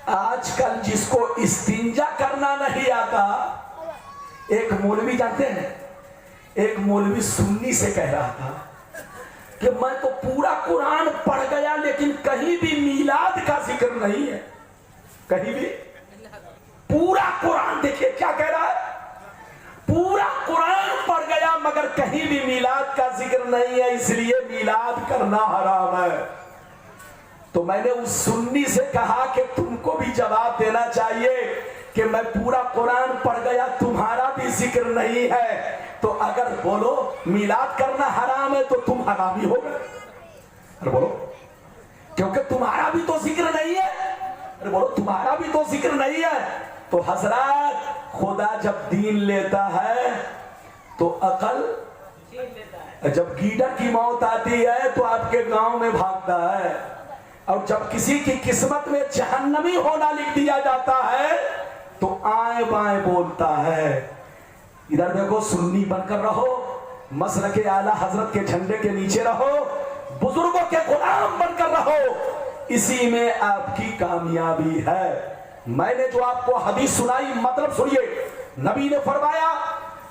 आजकल जिसको इस्तिंजा करना नहीं आता, एक मौलवी जानते हैं, एक मौलवी सुन्नी से कह रहा था, کہ میں تو پورا قرآن پڑھ گیا لیکن کہیں بھی میلاد کا ذکر نہیں ہے. کہیں بھی پورا قرآن دیکھیے کیا کہہ رہا ہے, پورا قرآن پڑھ گیا مگر کہیں بھی میلاد کا ذکر نہیں ہے, اس لیے میلاد کرنا حرام ہے. تو میں نے اس سنی سے کہا کہ تم کو بھی جواب دینا چاہیے کہ میں پورا قرآن پڑھ گیا تمہارا بھی ذکر نہیں ہے, تو اگر بولو میلاد کرنا حرام ہے تو تم حرامی ہو گئے. ارے بولو کیونکہ تمہارا بھی تو ذکر نہیں ہے. ارے بولو تمہارا بھی تو ذکر نہیں ہے. تو حضرات خدا جب دین لیتا ہے تو عقل, جب گیڈر کی موت آتی ہے تو آپ کے گاؤں میں بھاگتا ہے, اور جب کسی کی قسمت میں جہنمی ہونا لکھ دیا جاتا ہے تو آئیں بائیں بولتا ہے. ادھر دیکھو سنی بن کر رہو, مسلک اعلیٰ حضرت کے جھنڈے کے نیچے رہو, بزرگوں کے غلام بن کر رہو, اسی میں آپ کی کامیابی ہے. میں نے جو آپ کو حدیث سنائی مطلب سنیے. نبی نے فرمایا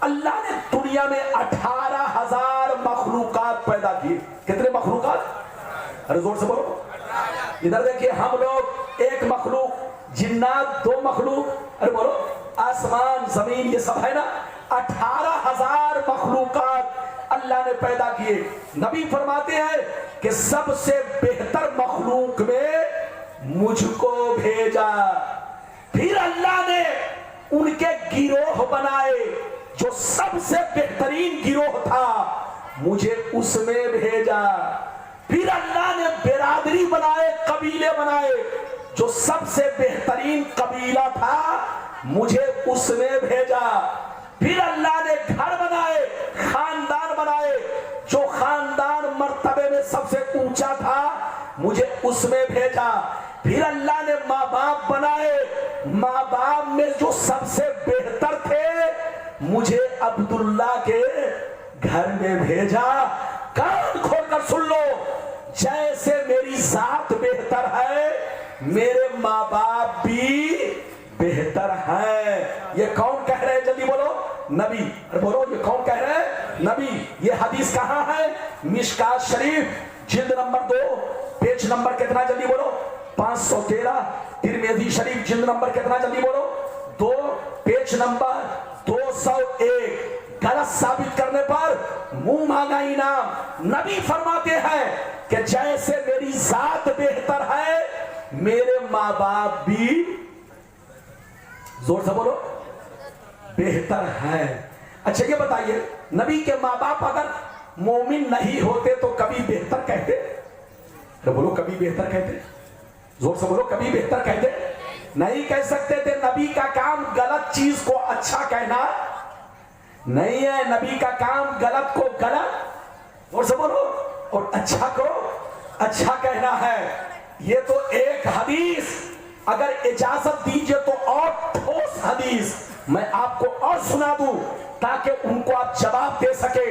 اللہ نے دنیا میں 18,000 مخلوقات پیدا کیے. کتنے مخلوقات؟ ارے زور سے بولو. ادھر دیکھیے ہم لوگ ایک مخلوق, جنات 2 مخلوق, ارے بولو آسمان زمین یہ سب ہے نا, 18,000 مخلوقات اللہ نے پیدا کیے. نبی فرماتے ہیں کہ سب سے بہتر مخلوق میں مجھ کو بھیجا. پھر اللہ نے ان کے گروہ بنائے, جو سب سے بہترین گروہ تھا مجھے اس میں بھیجا. پھر اللہ نے برادری بنائے, قبیلے بنائے, جو سب سے بہترین قبیلہ تھا مجھے اس میں بھیجا. پھر اللہ نے گھر بنائے, خاندان بنائے, جو خاندان مرتبے میں سب سے اونچا تھا مجھے اس میں بھیجا. پھر اللہ نے ماں باپ بنائے, ماں باپ میں جو سب سے بہتر تھے مجھے عبداللہ کے گھر میں بھیجا. کان کھول کر سن لو, جیسے میری ذات بہتر ہے میرے ماں باپ بھی بہتر ہیں. یہ کون کہہ رہے ہیں جلدی بولو؟ نبی. بولو یہ کون کہہ رہے ہیں؟ نبی. یہ حدیث کہاں ہے؟ مشکات شریف جلد نمبر 2 پیج نمبر کتنا جلدی بولو؟ 513. ترمذی شریف جلد نمبر کتنا جلدی بولو؟ 2 پیج نمبر 201. غلط ثابت کرنے پر منہ مانگا انعام. نبی فرماتے ہیں کہ جیسے میری ذات بہتر ہے میرے ماں باپ بھی, زور سے بولو, بہتر ہے. اچھا یہ بتائیے نبی کے ماں باپ اگر مومن نہیں ہوتے تو کبھی بہتر کہتے؟ تو بولو کبھی بہتر کہتے؟ زور سے بولو کبھی بہتر کہتے؟ نہیں کہہ سکتے تھے. نبی کا کام غلط چیز کو اچھا کہنا نہیں ہے. نبی کا کام غلط کو غلط, زور سے بولو, اور اچھا کو اچھا کہنا ہے. یہ تو ایک حدیث, اگر اجازت دیجئے تو اور ٹھوس حدیث میں آپ کو اور سنا دوں تاکہ ان کو آپ جواب دے سکے.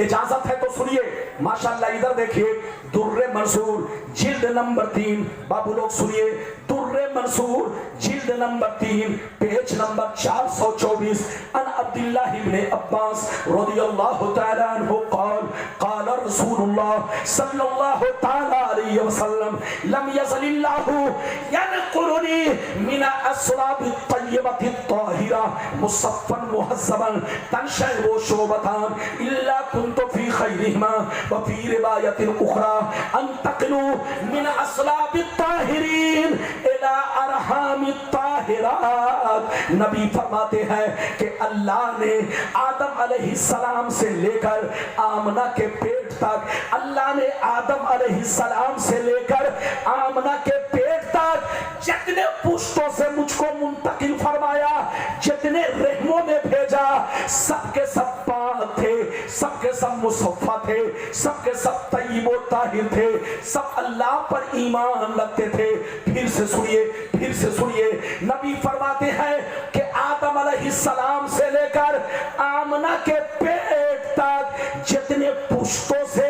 اجازت ہے تو سنیے. ماشاءاللہ ادھر دیکھیے در منصور جلد نمبر 3. بابو لوگ سنیے, در منصور جلد نمبر 3 پیج نمبر 424. ان عبداللہ ابن عباس رضی اللہ تعالی عنہ قال قال رسول اللہ صلی اللہ تعالی علیہ وسلم لم يزل اللہ ينقلنی من اسراب الطیبۃ الطاہرہ مصفا مہذبا تنشعب شعبتان الا كنت في خيرهما وفي رواية أخرى انتقلوا من أصلاب الطاهرين إلى أرحام الطاهرات. نبی فرماتے ہیں کہ اللہ نے آدم علیہ السلام سے لے کر آمنہ کے پیٹ تک, اللہ نے آدم علیہ السلام سے لے کر آمنہ کے پیٹ تک جتنے پشتوں سے مجھ کو منتقل فرمایا, جتنے رحموں میں بھیجا, سب کے سب پاک تھے, سب کے سب مصفہ تھے, سب کے سب طیب و طاہر تھے, سب اللہ پر ایمان رکھتے تھے. پھر سے سنیے, پھر سے سنیے. نبی فرماتے ہیں کہ آدم علیہ السلام سے لے کر آمنہ کے پیٹ تک جتنے پشتوں سے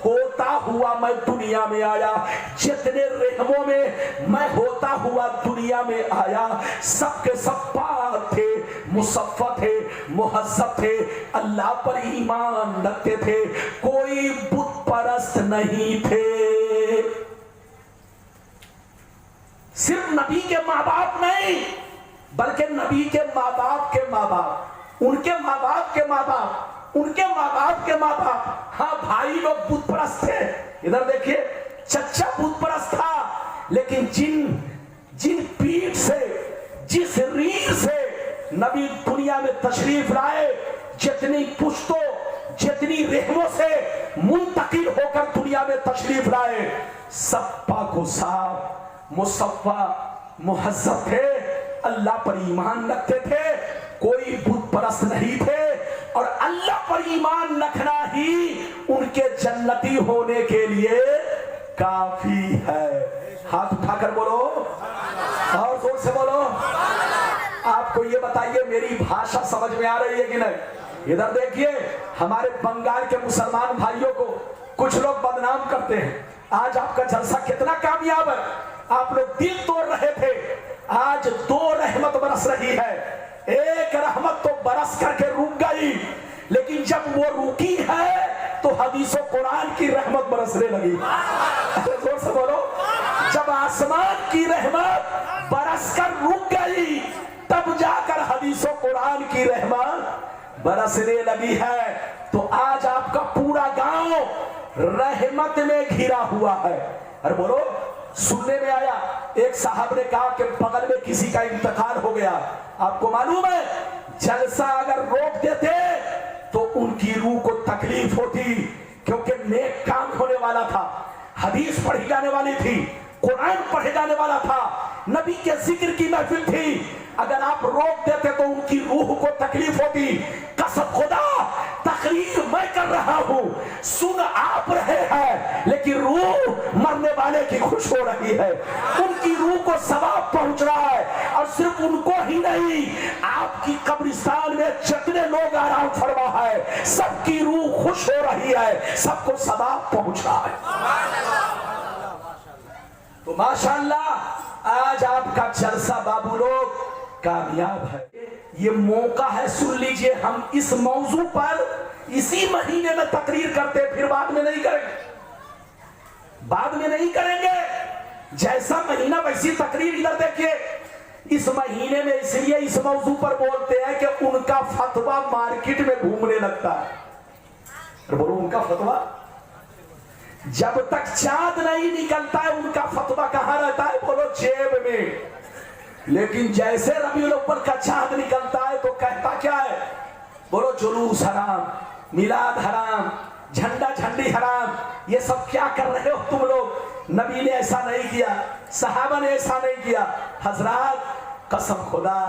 ہوتا होता हुआ मैं दुनिया में आया, जितने रहमों में मैं होता हुआ दुनिया में आया, सबके सब पाक थे, मुसफ़्फ़ा थे, मुहज़्ज़ब थे, अल्लाह पर ईमान रखते थे, कोई बुत परस्त नहीं थे। सिर्फ नबी के माँ बाप नहीं, बल्कि नबी के माँ बाप के माँ बाप, उनके माँ बाप के माँ बाप, उनके माँ बाप के माँ बाप, हाँ भाई लोग बुत परस्त थे। इधर देखिए, चचा बुत परस्त था, लेकिन जिन पीठ से, जिस रीढ़ से नबी दुनिया में तशरीफ लाए, जितनी पुश्तों, जितनी रहमों से मुंतकिल होकर दुनिया में तशरीफ लाए, सब पाको साफ, मुसफ़्फ़ा, मुहज़्ज़ब थे, अल्लाह पर ईमान रखते थे, कोई बुत परस्त नहीं थे, और अल्लाह पर ईमान रखना ही उनके जन्नती होने के लिए काफी है। हाथ उठाकर बोलो और जोर से बोलो। आपको ये बताइए, मेरी भाषा समझ में आ रही है कि नहीं? इधर देखिए, हमारे बंगाल के मुसलमान भाइयों को कुछ लोग बदनाम करते हैं। आज आपका जलसा कितना कामयाब है, आप लोग दिल तोड़ रहे थे, आज 2 रहमत बरस रही है। एक रहमत तो बरस करके रुक गई, लेकिन जब वो रुकी है तो हदीसों कुरान की रहमत बरसने लगी। जोर से बोलो। जब आसमान की रहमत बरस कर रुक गई, तब जाकर हदीसों कुरान की रहमत बरसने लगी है। तो आज आपका पूरा गांव रहमत में घिरा हुआ है। अरे बोलो। सुनने में आया, एक साहब ने कहा कि बगल में किसी का इंतकाल हो गया। आपको मालूम है, जलसा अगर रोक देते तो उनकी रूह को तकलीफ होती, क्योंकि नेक काम होने वाला था, हदीस पढ़ी जाने वाली थी, कुरान पढ़े जाने वाला था, नबी के जिक्र की महफिल थी। अगर आप रोक देते तो उनकी रूह को तकलीफ होती। कसम खुदा, तकरीर मैं कर रहा हूं, सुन आप रहे हैं, लेकिन रूह मरने वाले की खुश हो रही है, उनकी रूह को सवाब पहुंच रहा है। और सिर्फ उनको ही नहीं, आपकी कब्रिस्तान में जितने लोग आराम फरमा है, सबकी रूह खुश हो रही है, सबको सवाब पहुंच रहा है। तो माशाअल्लाह आज आपका जलसा बाबू लोग कामयाब है। ये मौका है, सुन लीजिए, हम इस मौजू पर इसी महीने में तकरीर करते, फिर बाद में नहीं करेंगे, बाद में नहीं करेंगे। जैसा महीना वैसी तकरीर। इधर देखिए, इस महीने में इसलिए इस मौजू पर बोलते हैं कि उनका फतवा मार्केट में घूमने लगता है। बोलो, उनका फतवा जब तक चांद नहीं निकलता है उनका फतवा कहां रहता है? बोलो, जेब में। लेकिन जैसे रबीउल अव्वल का चांद निकलता है तो कहता क्या है? बोलो, जुलूस हराम, मिलाद हराम, झंडा झंडी हराम। ये सब क्या कर रहे हो तुम लोग? नबी ने ऐसा नहीं किया, सहाबा ने ऐसा नहीं किया। हजरात, कसम खुदा,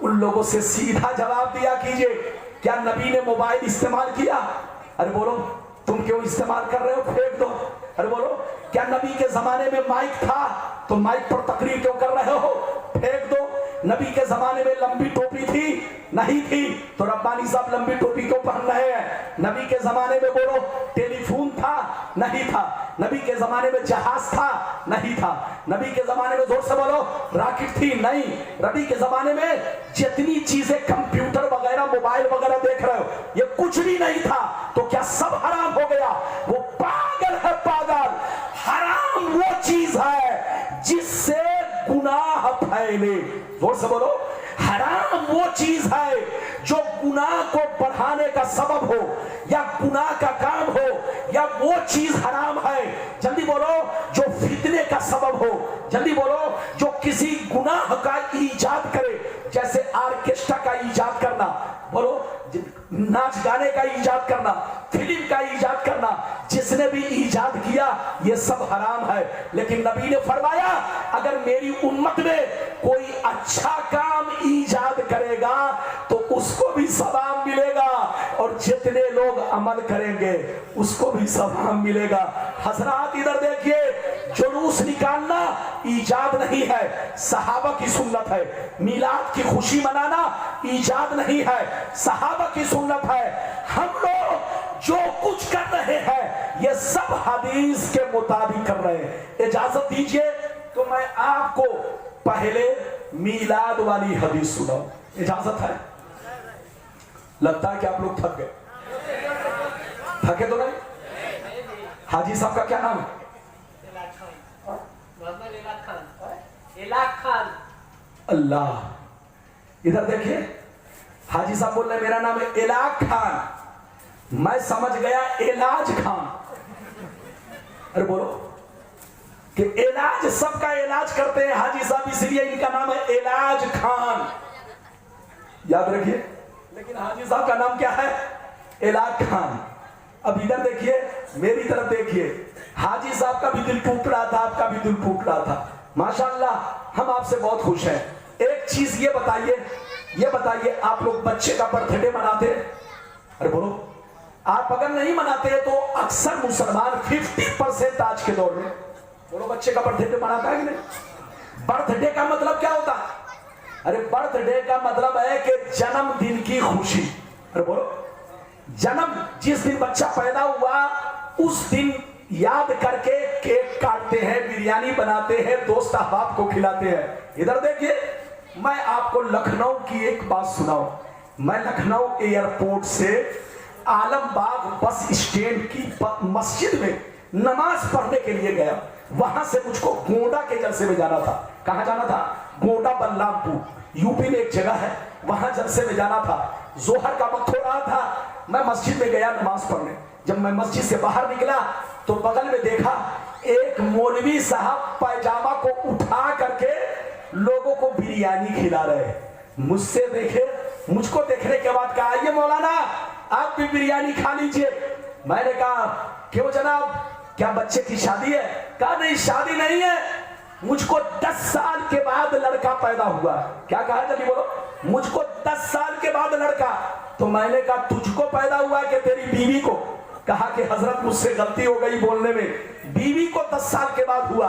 उन लोगों से सीधा जवाब दिया कीजिए, क्या नबी ने मोबाइल इस्तेमाल किया? अरे बोलो, तुम क्यों इस्तेमाल कर रहे हो? फेंक दो। अरे बोलो, क्या नबी के जमाने में माइक था तो माइक पर तकरीर क्यों कर रहे हो? फेंक दो। नबी के जमाने में लंबी टोपी थी? नहीं थी, तो रब्बानी साहब लंबी टोपी क्यों पहन रहे हैं? नबी के जमाने में बोलो टेलीफोन था? नहीं था। नबी के जमाने में जहाज था? नहीं था। नबी के जमाने में, जोर से बोलो, रॉकेट थी? नहीं। नबी के जमाने में जितनी चीजें कंप्यूटर वगैरह, मोबाइल वगैरह देख रहे हो, ये कुछ भी नहीं था। तो क्या सब हराम हो गया? वो पागल है, पागल। हराम वो चीज है जिससे गुनाह फैले। जोर से बोलो, हराम वो चीज है जो गुनाह को बढ़ाने का सबब हो, या गुनाह का काम हो, या वो चीज हराम है, जल्दी बोलो, जो फितने का सबब हो। जल्दी बोलो, जो किसी गुनाह का ईजाद करे, जैसे ऑर्केस्ट्रा का ईजाद करना, बोलो, नाच गाने का ईजाद करना, फिल्म का ईजाद करना, जिसने भी ईजाद किया ये सब हराम है। लेकिन नबी ने फरमाया, अगर मेरी उम्मत में कोई अच्छा काम ईजाद करेगा तो उसको भी सवाब मिलेगा, और जितने लोग अमल करेंगे उसको भी सवाब मिलेगा। हजरात, इधर देखिए, जुलूस निकालना ईजाद नहीं है, सहाबा की सुन्नत है। मिलाद की खुशी मनाना ईजाद नहीं है, सहाबा की सुन्नत है। हम लोग जो कुछ कर रहे हैं ये सब हदीस के मुताबिक कर रहे हैं। इजाजत दीजिए तो मैं आपको पहले मीलाद वाली हदीस सुनाऊं, इजाजत है? लगता है कि आप लोग थक गए, थके तो नहीं? हाजी साहब का क्या नाम है? इलाक खान। अल्लाह, इधर देखिए, हाजी साहब बोल रहे मेरा नाम है इलाक खान, मैं समझ गया इलाज खान। अरे बोलो कि इलाज, सबका इलाज करते हैं हाजी साहब, इसलिए इनका नाम है इलाज खान, याद रखिए। लेकिन हाजी साहब का नाम क्या है? इलाज खान। अब इधर देखिए, मेरी तरफ देखिए, हाजी साहब का भी दिल टूट रहा था, आपका भी दिल टूट रहा था। माशाअल्लाह हम आपसे बहुत खुश हैं। एक चीज ये बताइए आप लोग बच्चे का बर्थडे मनाते हैं? अरे बोलो, आप अगर नहीं मनाते हैं तो अक्सर मुसलमान 50% आज के दौर में, बोलो, बच्चे का बर्थडे मनाता है कि नहीं? बर्थडे का मतलब क्या होता है? अरे बर्थडे का मतलब है कि जन्मदिन की खुशी। अरे बोलो, जन्म जिस दिन बच्चा पैदा हुआ उस दिन याद करके केक काटते हैं, बिरयानी बनाते हैं, दोस्त अहबाब को खिलाते हैं। इधर देखिए, मैं आपको लखनऊ की एक बात सुनाऊं। मैं लखनऊ एयरपोर्ट से आलमबाग बस स्टैंड की मस्जिद में नमाज पढ़ने के लिए गया। वहां से मुझको गोंडा के जलसे में जाना था। कहां जाना था? गोंडा बलरामपुर, यूपी में एक जगह है, वहां जलसे में जाना था। जोहर का वक्त हो रहा था, मैं मस्जिद में गया नमाज पढ़ने। जब मैं मस्जिद से बाहर निकला तो बगल में देखा एक मौलवी साहब पैजामा को उठा करके लोगों को बिरयानी खिला रहे। मुझको देखने के बाद कहा, ये मौलाना आप भी बिरयानी खा लीजिए। मैंने कहा, क्यों जनाब, क्या बच्चे की शादी है? कहा नहीं, शादी नहीं है, मुझको 10 साल के बाद लड़का पैदा हुआ। क्या कहा जल्दी बोलो? मुझको 10 साल के बाद लड़का। तो मैंने कहा, तुझको पैदा हुआ कि तेरी बीवी को? कहा कि हजरत मुझसे गलती हो गई बोलने में, बीवी को 10 साल के बाद हुआ।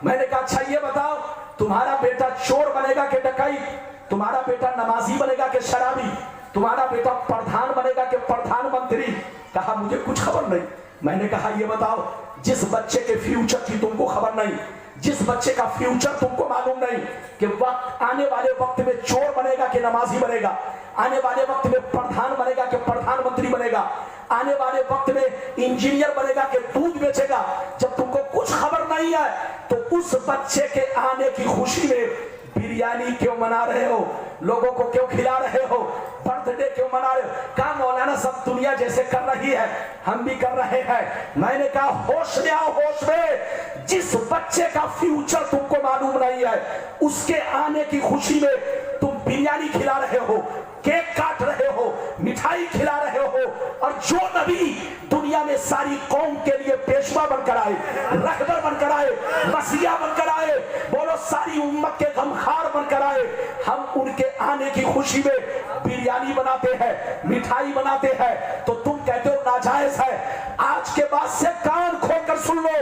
मैंने कहा, अच्छा ये बताओ, तुम्हारा बेटा चोर बनेगा कि डकैत? तुम्हारा बेटा नमाजी बनेगा कि शराबी? तुम्हारा बेटा प्रधान बनेगा कि प्रधानमंत्री? कहा मुझे कुछ खबर नहीं। मैंने कहा, ये बताओ, जिस बच्चे के फ्यूचर की तुमको खबर नहीं, जिस बच्चे का फ्यूचर तुमको मालूम नहीं कि वक्त आने वाले वक्त में चोर बनेगा कि नमाजी बनेगा, आने वाले वक्त में प्रधान बनेगा कि प्रधानमंत्री बनेगा, आने वाले वक्त में इंजीनियर बनेगा कि दूध बेचेगा, जब तुमको कुछ खबर नहीं है तो उस बच्चे के आने की खुशी में बिरयानी क्यों मना रहे हो? लोगों को क्यों खिला रहे हो? बर्थडे क्यों मना रहे हो? कहा मौलाना सब दुनिया जैसे कर रही है हम भी कर रहे हैं। मैंने कहा, होश में आओ, होश में। जिस बच्चे का फ्यूचर तुमको मालूम नहीं है उसके आने की खुशी में तुम बिरयानी खिला रहे हो, केक काट रहे हो, मिठाई खिला रहे हो, और जो नबी दुनिया में सारी कौम के लिए पेशवा बनकर आए, रहबर बनकर आए, मसीहा बनकर आए, बोलो सारी उम्मत के गमखार बनकर आए, हम उनके आने की खुशी में बिरयानी बनाते हैं, मिठाई बनाते हैं, तो तुम कहते हो नाजायज है। आज के बाद से कान खोलकर सुन लो,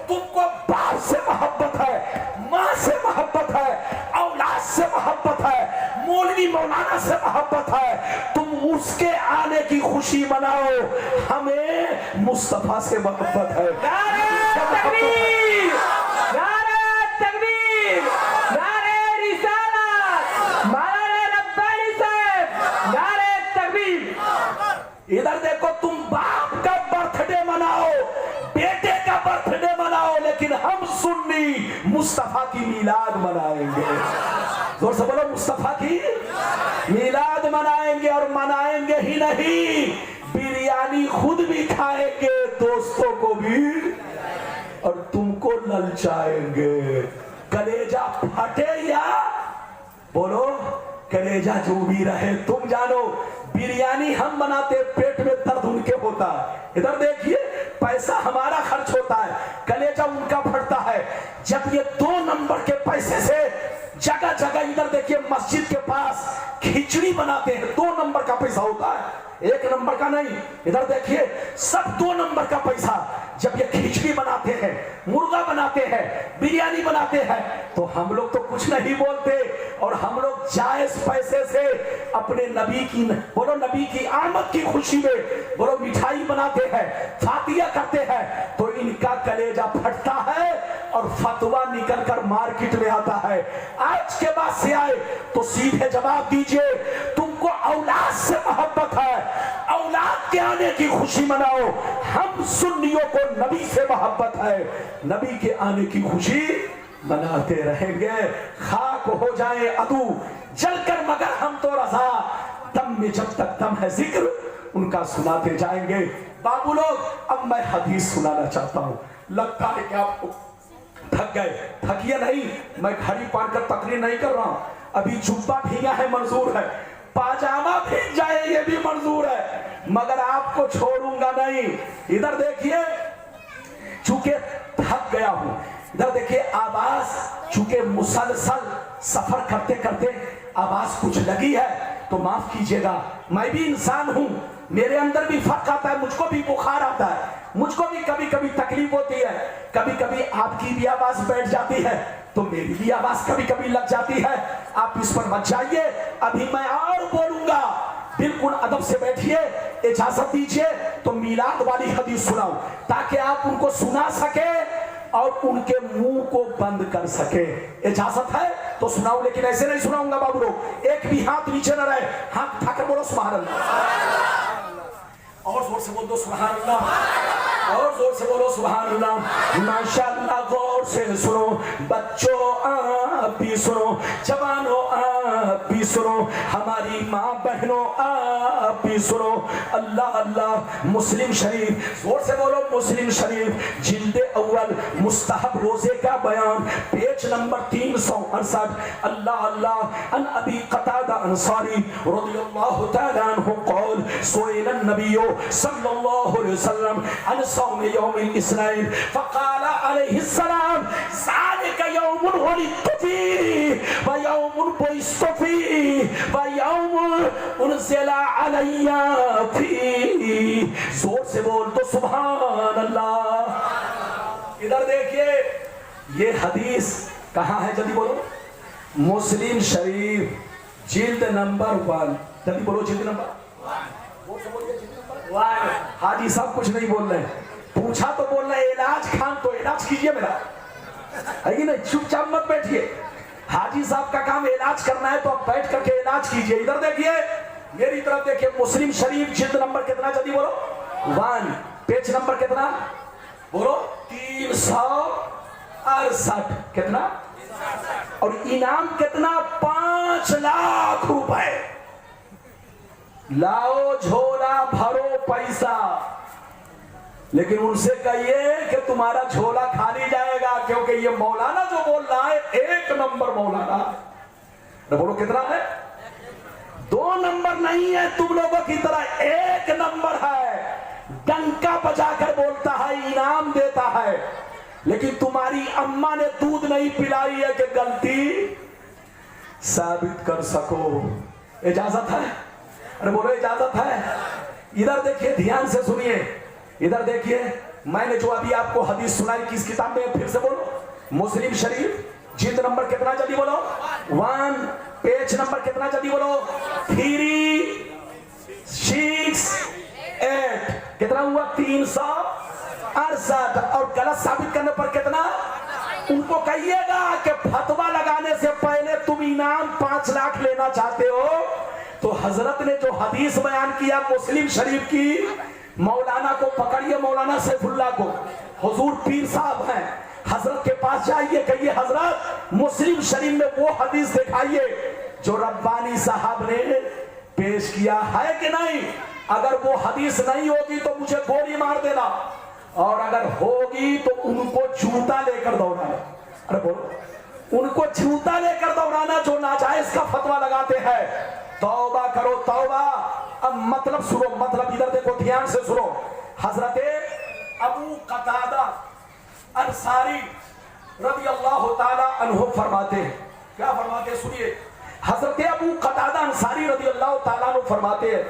तुमको बाप से मोहब्बत है, माँ से मोहब्बत है, औलाद से मोहब्बत है, मौलवी मौलाना से मोहब्बत है, तुम उसके आने की खुशी मनाओ। हमें मुस्तफा से मोहब्बत है। नारे तकबीर, नारे तकबीर, नारे रिसालत, मौलाना रब्बानी साहब, नारे तकबीर। इधर देखो, तुम बाप का बर्थडे मनाओ, बेटे का बर्थडे मनाओ, लेकिन हम सुन्नी मुस्तफा की मीलाद मनाएंगे। जोर से बोलो, मुस्तफा की मीलाद मनाएंगे, और मनाएंगे ही नहीं, बिरयानी खुद भी खाएंगे, दोस्तों को भी, और तुमको ललचाएंगे। कलेजा फटे या बोलो, कलेजा जो भी रहे तुम जानो, बिरयानी हम बनाते, पेट में दर्द उनके होता है। इधर देखिए, पैसा हमारा खर्च होता है, कलेजा उनका फटता है। जब ये 2 नंबर के पैसे से जगह जगह, इधर देखिए मस्जिद के पास खिचड़ी बनाते हैं, 2 नंबर का पैसा होता है, 1 नंबर का नहीं। इधर देखिए, सब 2 नंबर का पैसा। जब ये खिचड़ी बनाते हैं, मुर्गा बनाते हैं, बिरयानी बनाते हैं, तो हम लोग तो कुछ नहीं बोलते, और हम लोग जायज पैसे से अपने नबी की, बोलो नबी की आमद की खुशी में बोलो मिठाई बनाते हैं, फातिया करते हैं, तो इनका कलेजा फटता है और फतवा निकल कर मार्केट में आता है। आज के बाद से आए तो सीधे जवाब दीजिए, तुमको औलाद से मोहब्बत है, औलाद के आने की खुशी मनाओ। हम सुन्नियों को नबी से मोहब्बत है, नबी के आने की खुशी मनाते रहेंगे। खाक हो जाए अदू जलकर मगर हम तो रजा, दम में जब तक दम है जिक्र उनका सुनाते जाएंगे। बाबू लोग, अब मैं हदीस सुनाना चाहता हूं। लगता है कि आपको थक गए, थकिए नहीं, मैं घड़ी पार कर तकरीर नहीं कर रहा हूं। अभी जुब्बा भीगा है मंजूर है, पाजामा भीग जाए ये भी मंजूर है, मगर आपको छोड़ूंगा नहीं। इधर देखिए, चूंकि थक गया हूं, इधर देखिए आवाज, चूंकि मुसलसल सफर करते करते आवाज कुछ लगी है तो माफ कीजिएगा, मैं भी इंसान हूं, मेरे अंदर भी फर्क आता है, मुझको भी बुखार आता है, मुझको भी कभी कभी तकलीफ होती है, कभी कभी आपकी भी आवाज बैठ जाती है तो मेरी भी आवाज कभी कभी लग जाती है। आप इस पर मत जाइए, अभी मैं और बोलूंगा, बिल्कुल अदब से बैठिए। इजाजत दीजिए तो मिलाद वाली हदीस सुनाऊं ताकि आप उनको सुना सके और उनके मुंह को बंद कर सके। इजाजत है तो सुनाऊं, लेकिन ऐसे नहीं सुनाऊंगा बाबू लोग, एक भी हाथ नीचे न रहे, हाथ उठाकर बोलो सुभान अल्लाह, और जोर से बोल दो सुभान अल्लाह, और जोर से बोलो सुभान अल्लाह। माशाअल्लाह, गौर से सुनो बच्चों, आप भी सुनो, जवानों आप भी सुनो, हमारी माँ बहनों आप भी सुनो। अल्लाह अल्लाह। मुस्लिम शरीफ, जोर से बोलो मुस्लिम शरीफ, जिल्द अव्वल मुस्तहब रोजे का बयान, पेज नंबर 368। अल्लाह अल्लाह। अन अबी कतादा अंसारी रज़ियल्लाहु तआला अन्हु क़ाल सुइल नबिय्यु सल्लल्लाहु अलैहि वसल्लम अन सौम यौमिल इस्नाइन फ़क़ाल अलैहि सलाम ज़ालिका यौमुन वलिदतु फ़ीहि व यौमुन बुइस्तु फ़ीहि व यौमुन उनज़िला अलैया फ़ीहि। जोर से बोल तो सुभान अल्लाह। इधर देखिए, ये हदीस कहाँ है, जल्दी बोलो, मुस्लिम शरीफ जिल्द नंबर 1, जल्दी बोलो जिल्द नंबर 1। हाजी साहब कुछ नहीं बोल रहे, पूछा तो बोल रहे इलाज खान, तो इलाज कीजिए मेरा, है कि नहीं, चुपचाप मत बैठिए। हाजी साहब का काम इलाज करना है तो आप बैठ करके इलाज कीजिए। इधर देखिए, मेरी तरफ देखिए, मुस्लिम शरीफ जिल्द नंबर कितना, जल्दी बोलो 1, पेज नंबर कितना बोलो 368, कितना, और इनाम कितना 5 लाख रुपए। लाओ झोला भरो पैसा, लेकिन उनसे कहिए कि तुम्हारा झोला खाली जाएगा, क्योंकि ये मौलाना जो बोल रहा है 1 नंबर मौलाना। तो बोलो कितना है, 2 नंबर नहीं है, तुम लोगों की तरह 1 नंबर है, डंका बजाकर बोलता है, इनाम देता है। लेकिन तुम्हारी अम्मा ने दूध नहीं पिलाई है कि गलती साबित कर सको। इजाजत है, अरे बोलो इजाजत है। इधर देखिए, ध्यान से सुनिए, इधर देखिए, मैंने जो अभी आपको हदीस सुनाई किस किताब में, फिर से बोलो, मुस्लिम शरीफ जिल्द नंबर कितना, जल्दी बोलो 1, पेज नंबर कितना, जल्दी बोलो 368, कितना हुआ 368। और गलत साबित करने पर कितना, उनको कहिएगा कि फतवा लगाने से पहले तुम इनाम 5 लाख लेना चाहते हो। तो हजरत ने जो हदीस बयान किया मुस्लिम शरीफ की, मौलाना को पकड़िए, मौलाना सैफुल्लाह को, हुजूर पीर साहब हैं, हजरत के पास जाइए, कहिए हजरत मुस्लिम शरीफ में वो हदीस दिखाइए जो रब्बानी साहब ने पेश किया है कि नहीं। अगर वो हदीस नहीं होगी तो मुझे गोली मार देना, और अगर होगी तो उनको जूता लेकर दौड़ाना। अरे बोलो, उनको जूता लेकर दौड़ाना जो नाजायज का फतवा लगाते हैं। तौबा करो तौबा। अब मतलब सुनो, मतलब इधर देखो, ध्यान से सुनो। हजरत अबू कतादा अंसारी रज़ियल्लाहु ताला अन्हु फरमाते हैं, क्या फरमाते हैं, सुनिए। हजरत अबू कतादा अंसारी रज़ियल्लाहु ताला अन्हु फरमाते हैं,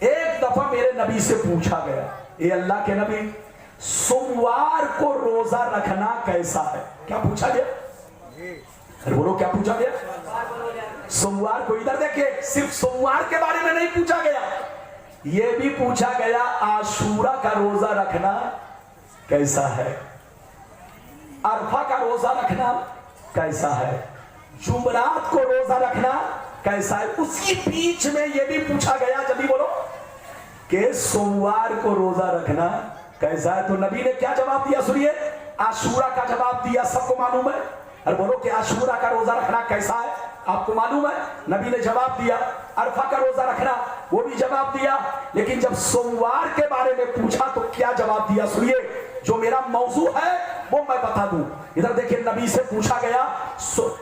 एक दफा मेरे नबी से पूछा गया, ये अल्लाह के नबी, सोमवार को रोजा रखना कैसा है? क्या पूछा गया? अरे बोलो, क्या पूछा गया? सोमवार को इधर देखिए, सिर्फ सोमवार के बारे में नहीं पूछा गया, ये भी पूछा गया आशूरा का रोजा रखना कैसा है, अरफा का रोजा रखना कैसा है, जुमरात को रोजा रखना कैसा है। उसी बीच में ये भी पूछा गया, जल्दी बोलो, कि सोमवार को रोजा रखना कैसा है। तो नबी ने क्या जवाब दिया सुनिए, आशूरा का जवाब दिया, सबको मालूम है। और बोलो कि आशूरा का रोजा रखना कैसा है, आपको मालूम है, नबी ने जवाब दिया। अरफा का रोजा रखना, वो भी जवाब दिया। लेकिन जब सोमवार के बारे में पूछा तो क्या जवाब दिया सुनिए, जो मेरा मौजू है वो मैं बता दूं। इधर देखिए, नबी से पूछा गया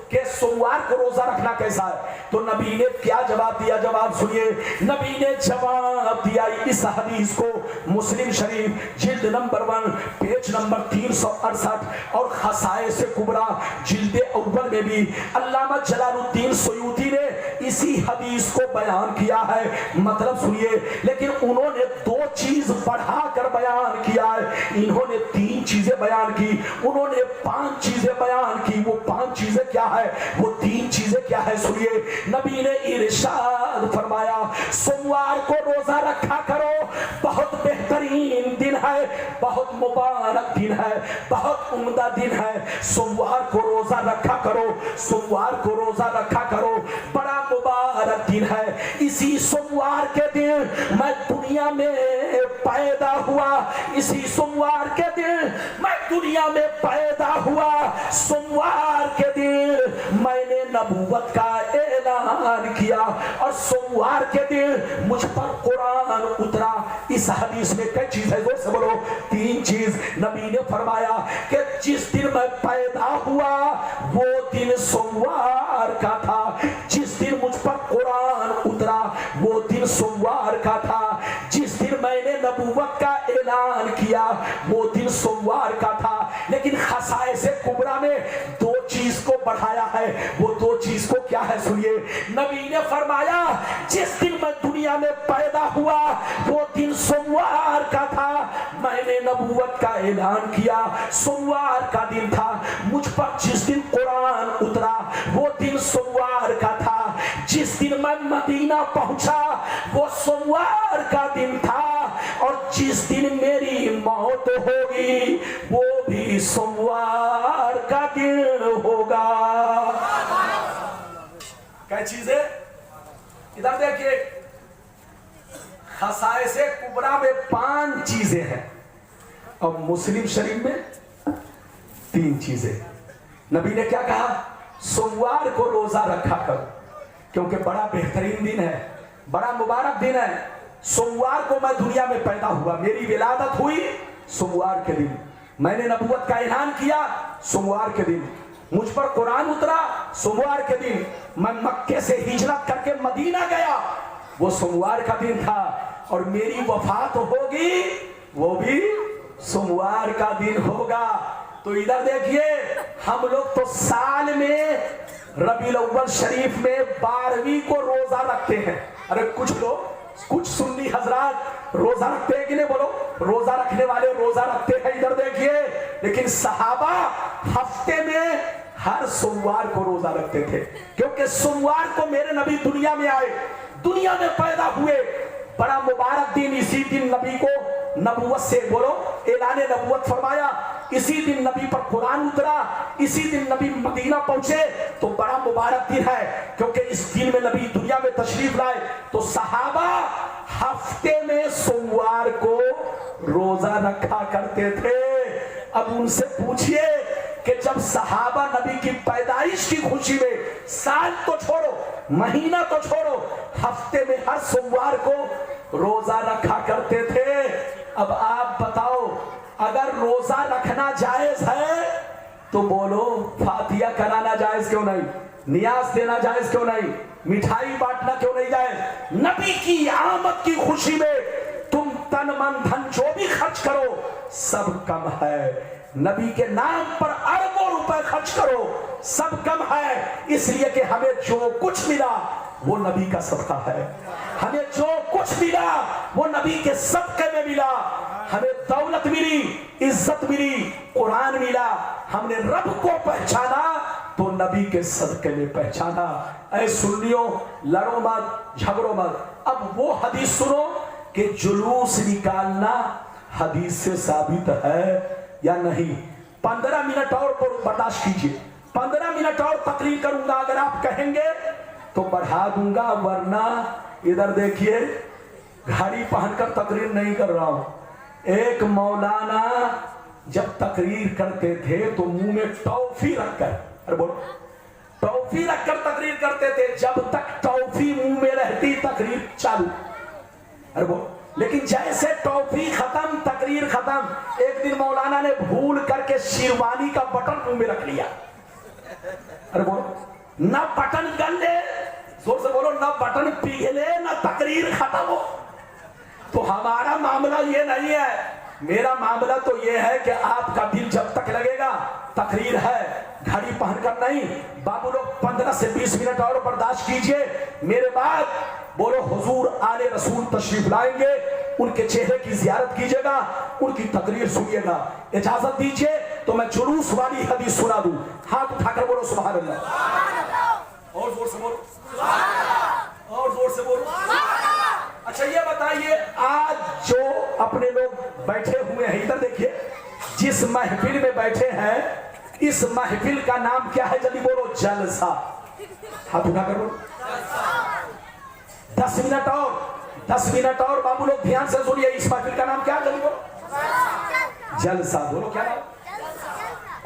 कि सोमवार को रोजा रखना कैसा है, तो नबी ने क्या जवाब दिया, जवाब सुनिए। नबी ने जवाब दिया, इस हदीस को मुस्लिम शरीफ जिल्द नंबर 1 पेज नंबर 368 और खसाइस कुबरा जिल्द अव्वल में भी अल्लामा जलालुद्दीन सुयूती ने इसी हदीस को बयान किया है। मतलब सुनिए, लेकिन उन्होंने 2 चीज बढ़ाकर बयान किया है, इन्होंने 3 चीजें बयान की, उन्होंने 5 चीजें बयान की। वो 5 चीजें क्या है, वो 3 चीजें क्या है सुनिए। नबी ने इरशाद फरमाया, सोमवार को रोजा रखा करो, बहुत बेहतरीन दिन है, बहुत मुबारक दिन है, बहुत उम्दा दिन है। सोमवार को रोजा रखा करो, सोमवार को रोजा रखा करो, बड़ा मुबारक दिन है। इसी सोमवार के दिन मैं दुनिया में पैदा हुआ, इसी सोमवार के दिन मैं दुनिया में पैदा हुआ, सोमवार के दिन मैंने नबूवत का ऐलान किया और सोमवार के दिन मुझ पर कुरान उतरा। इस हदीस में कई चीज है, जोर से बोलो, 3 चीज। नबी ने फरमाया कि जिस दिन मैं पैदा हुआ वो दिन सोमवार का था, जिस दिन मुझ पर कुरान उतरा वो दिन सोमवार का था, जिस दिन मैंने नबूवत का ऐलान किया वो दिन सोमवार का था। लेकिन खसाइस कुबरा में 2 चीज को बढ़ाया है, वो 2 चीज को क्या है सुनिए। नबी ने फरमाया, जिस दिन मैं दुनिया में पैदा हुआ वो दिन सोमवार का था, मैंने नबूवत का ऐलान किया, सोमवार का दिन था। मुझ पर जिस दिन कुरान उतरा वो दिन सोमवार का था, जिस दिन मैं मदीना पहुंचा वो सोमवार का दिन था, और जिस दिन मेरी मौत होगी वो भी सोमवार का दिन होगा। क्या चीज है, इधर देखिए, खसाइस कुबरा में 5 चीजें हैं और मुस्लिम शरीफ में 3 चीजें। नबी ने क्या कहा, सोमवार को रोजा रखा करो, क्योंकि बड़ा बेहतरीन दिन है, बड़ा मुबारक दिन है। सोमवार को मैं दुनिया में पैदा हुआ, मेरी विलादत हुई सोमवार के दिन, मैंने नबूवत का ऐलान किया सोमवार के दिन, मुझ पर कुरान उतरा सोमवार के दिन, मैं मक्के से हिजरत करके मदीना गया वो सोमवार का दिन था, और मेरी वफात होगी वो भी सोमवार का दिन होगा। तो इधर देखिए, हम लोग तो साल में रबीउल अव्वल शरीफ में 12वीं को रोजा रखते हैं। अरे कुछ लोग, कुछ सुन्नी हजरात रोजा रखते हैं कि नहीं, बोलो, रोजा रखने वाले रोजा रखते हैं, इधर देखिए। लेकिन सहाबा हफ्ते में हर सोमवार को रोजा रखते थे, क्योंकि सोमवार को मेरे नबी दुनिया में आए, दुनिया में पैदा हुए, बड़ा मुबारक दिन। इसी दिन नबी को नबूवत से, बोलो, ऐलाने नबूवत फरमाया, इसी दिन नबी पर कुरान उतरा, इसी दिन नबी मदीना पहुंचे, तो बड़ा मुबारक दिन है, क्योंकि इस दिन में नबी दुनिया में तशरीफ लाए। तो सहाबा हफ्ते में सोमवार को रोजा रखा करते थे। अब उनसे पूछिए कि जब सहाबा नबी की पैदाइश की खुशी में, साल तो छोड़ो, महीना तो छोड़ो, हफ्ते में हर सोमवार को रोजा रखा करते थे। अब आप बताओ, अगर रोजा रखना जायज है तो बोलो, फातिया कराना जायज क्यों नहीं, नियाज देना जायज क्यों नहीं, मिठाई बांटना क्यों नहीं जायज। नबी की आमद की खुशी में तुम तन मन धन जो भी खर्च करो सब कम है, नबी के नाम पर अरबों रुपए खर्च करो सब कम है। इसलिए कि हमें जो कुछ मिला वो नबी का सदका है, हमें जो कुछ मिला वो नबी के सदके में मिला। हमें दौलत मिली, इज्जत मिली, कुरान मिला, हमने रब को पहचाना, तो नबी के सदके में पहचाना। ऐ सुन्नियों, लड़ो मत, झगड़ो मत। अब वो हदीस सुनो कि जुलूस निकालना हदीस से साबित है या नहीं। 15 मिनट और बर्दाश्त कीजिए, 15 मिनट और तकरीर करूंगा। अगर आप कहेंगे तो बढ़ा दूंगा, वरना इधर देखिए, घड़ी पहनकर तकरीर नहीं कर रहा हूं। एक मौलाना जब तकरीर करते थे तो मुंह में टॉफी रखकर, अरे बोलो, टॉफी रखकर तकरीर करते थे। जब तक टॉफी मुंह में रहती तकरीर चालू, अरे बोलो। लेकिन जैसे टॉफी खत्म, तकरीर खत्म। एक दिन मौलाना ने भूल करके शेरवानी का बटन मुंह में रख लिया। अरे बोलो, ना बटन गले, जोर से बोलो, ना बटन पिघले, ना तकरीर खत्म हो। तो हमारा मामला ये नहीं है। मेरा मामला तो ये है कि आपका दिल जब तक लगेगा तकरीर है, घड़ी पहनकर नहीं। बाबू लोग 15 से 20 मिनट और बर्दाश्त कीजिए। मेरे बाद बोलो, हुजूर आले रसूल तशरीफ लाएंगे, उनके चेहरे की जियारत कीजिएगा, उनकी तकरीर सुनिएगा। इजाजत दीजिए तो मैं जुलूस वाली हदीस सुना दूं। हाथ उठाकर बोलो सुभान अल्लाह, और जोर से बोलो, और जोर से बोलो। अच्छा ये बताइए, आज जो अपने लोग बैठे हुए हैं, इधर देखिए, जिस महफिल में बैठे हैं, इस महफिल का नाम क्या है? जल्दी बोलो, जलसा। हाथ उठाकर बोलो। 10 मिनट और, 10 मिनट और बाबू लोग ध्यान से सुनिए। इस महफिल का नाम क्या है? जल्दी बोलो, जलसा। बोलो क्या नाम?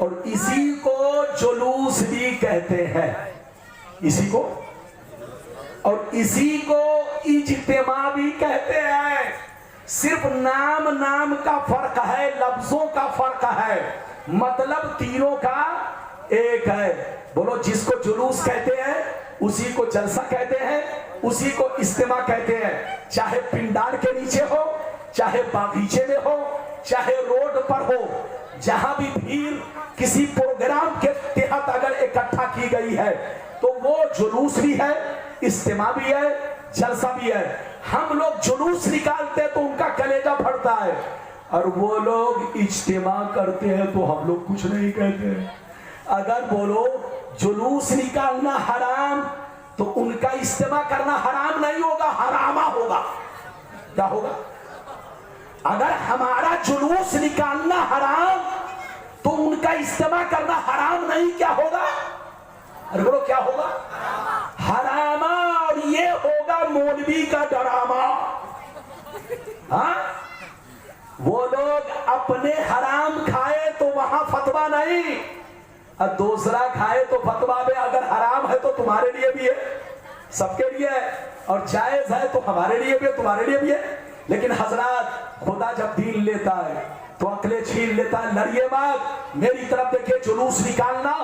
और इसी को जुलूस भी कहते हैं, इसी को, और इसी को इज्तिमा भी कहते हैं। सिर्फ नाम नाम का फर्क है, लफ्जों का फर्क है, मतलब तीनों का एक है। बोलो, जिसको जुलूस कहते हैं उसी को जलसा कहते हैं, उसी को इज्तिमा कहते हैं। चाहे पिंडार के नीचे हो, चाहे बागीचे में हो, चाहे रोड पर हो, जहां भी भीड़ किसी प्रोग्राम के तहत अगर इकट्ठा की गई है तो वो जुलूस भी है, इज्तिमा भी है, जलसा भी है। हम लोग जुलूस निकालते तो उनका कलेजा फटता है, और वो लोग इज्तिमा करते हैं तो हम लोग कुछ नहीं कहते। अगर बोलो जुलूस निकालना हराम तो उनका इज्तिमा करना हराम नहीं होगा, हरामा होगा। क्या होगा? अगर हमारा जुलूस निकालना हराम तो उनका इज्तिमा करना हराम नहीं, क्या होगा? अरे बोलो क्या होगा? हरामा। और ये होगा मौलवी का डरामा। हाँ, वो लोग अपने हराम खाए तो वहां फतवा नहीं, और दूसरा खाए तो फतवा में। अगर हराम है तो तुम्हारे लिए भी है, सबके लिए है, और जायज है तो हमारे लिए भी है, तुम्हारे लिए भी है। लेकिन हजरात, खुदा जब दीन लेता है तो अकले छीन लेता है। लड़िए मत। मेरी तरफ देखिए, जुलूस निकालना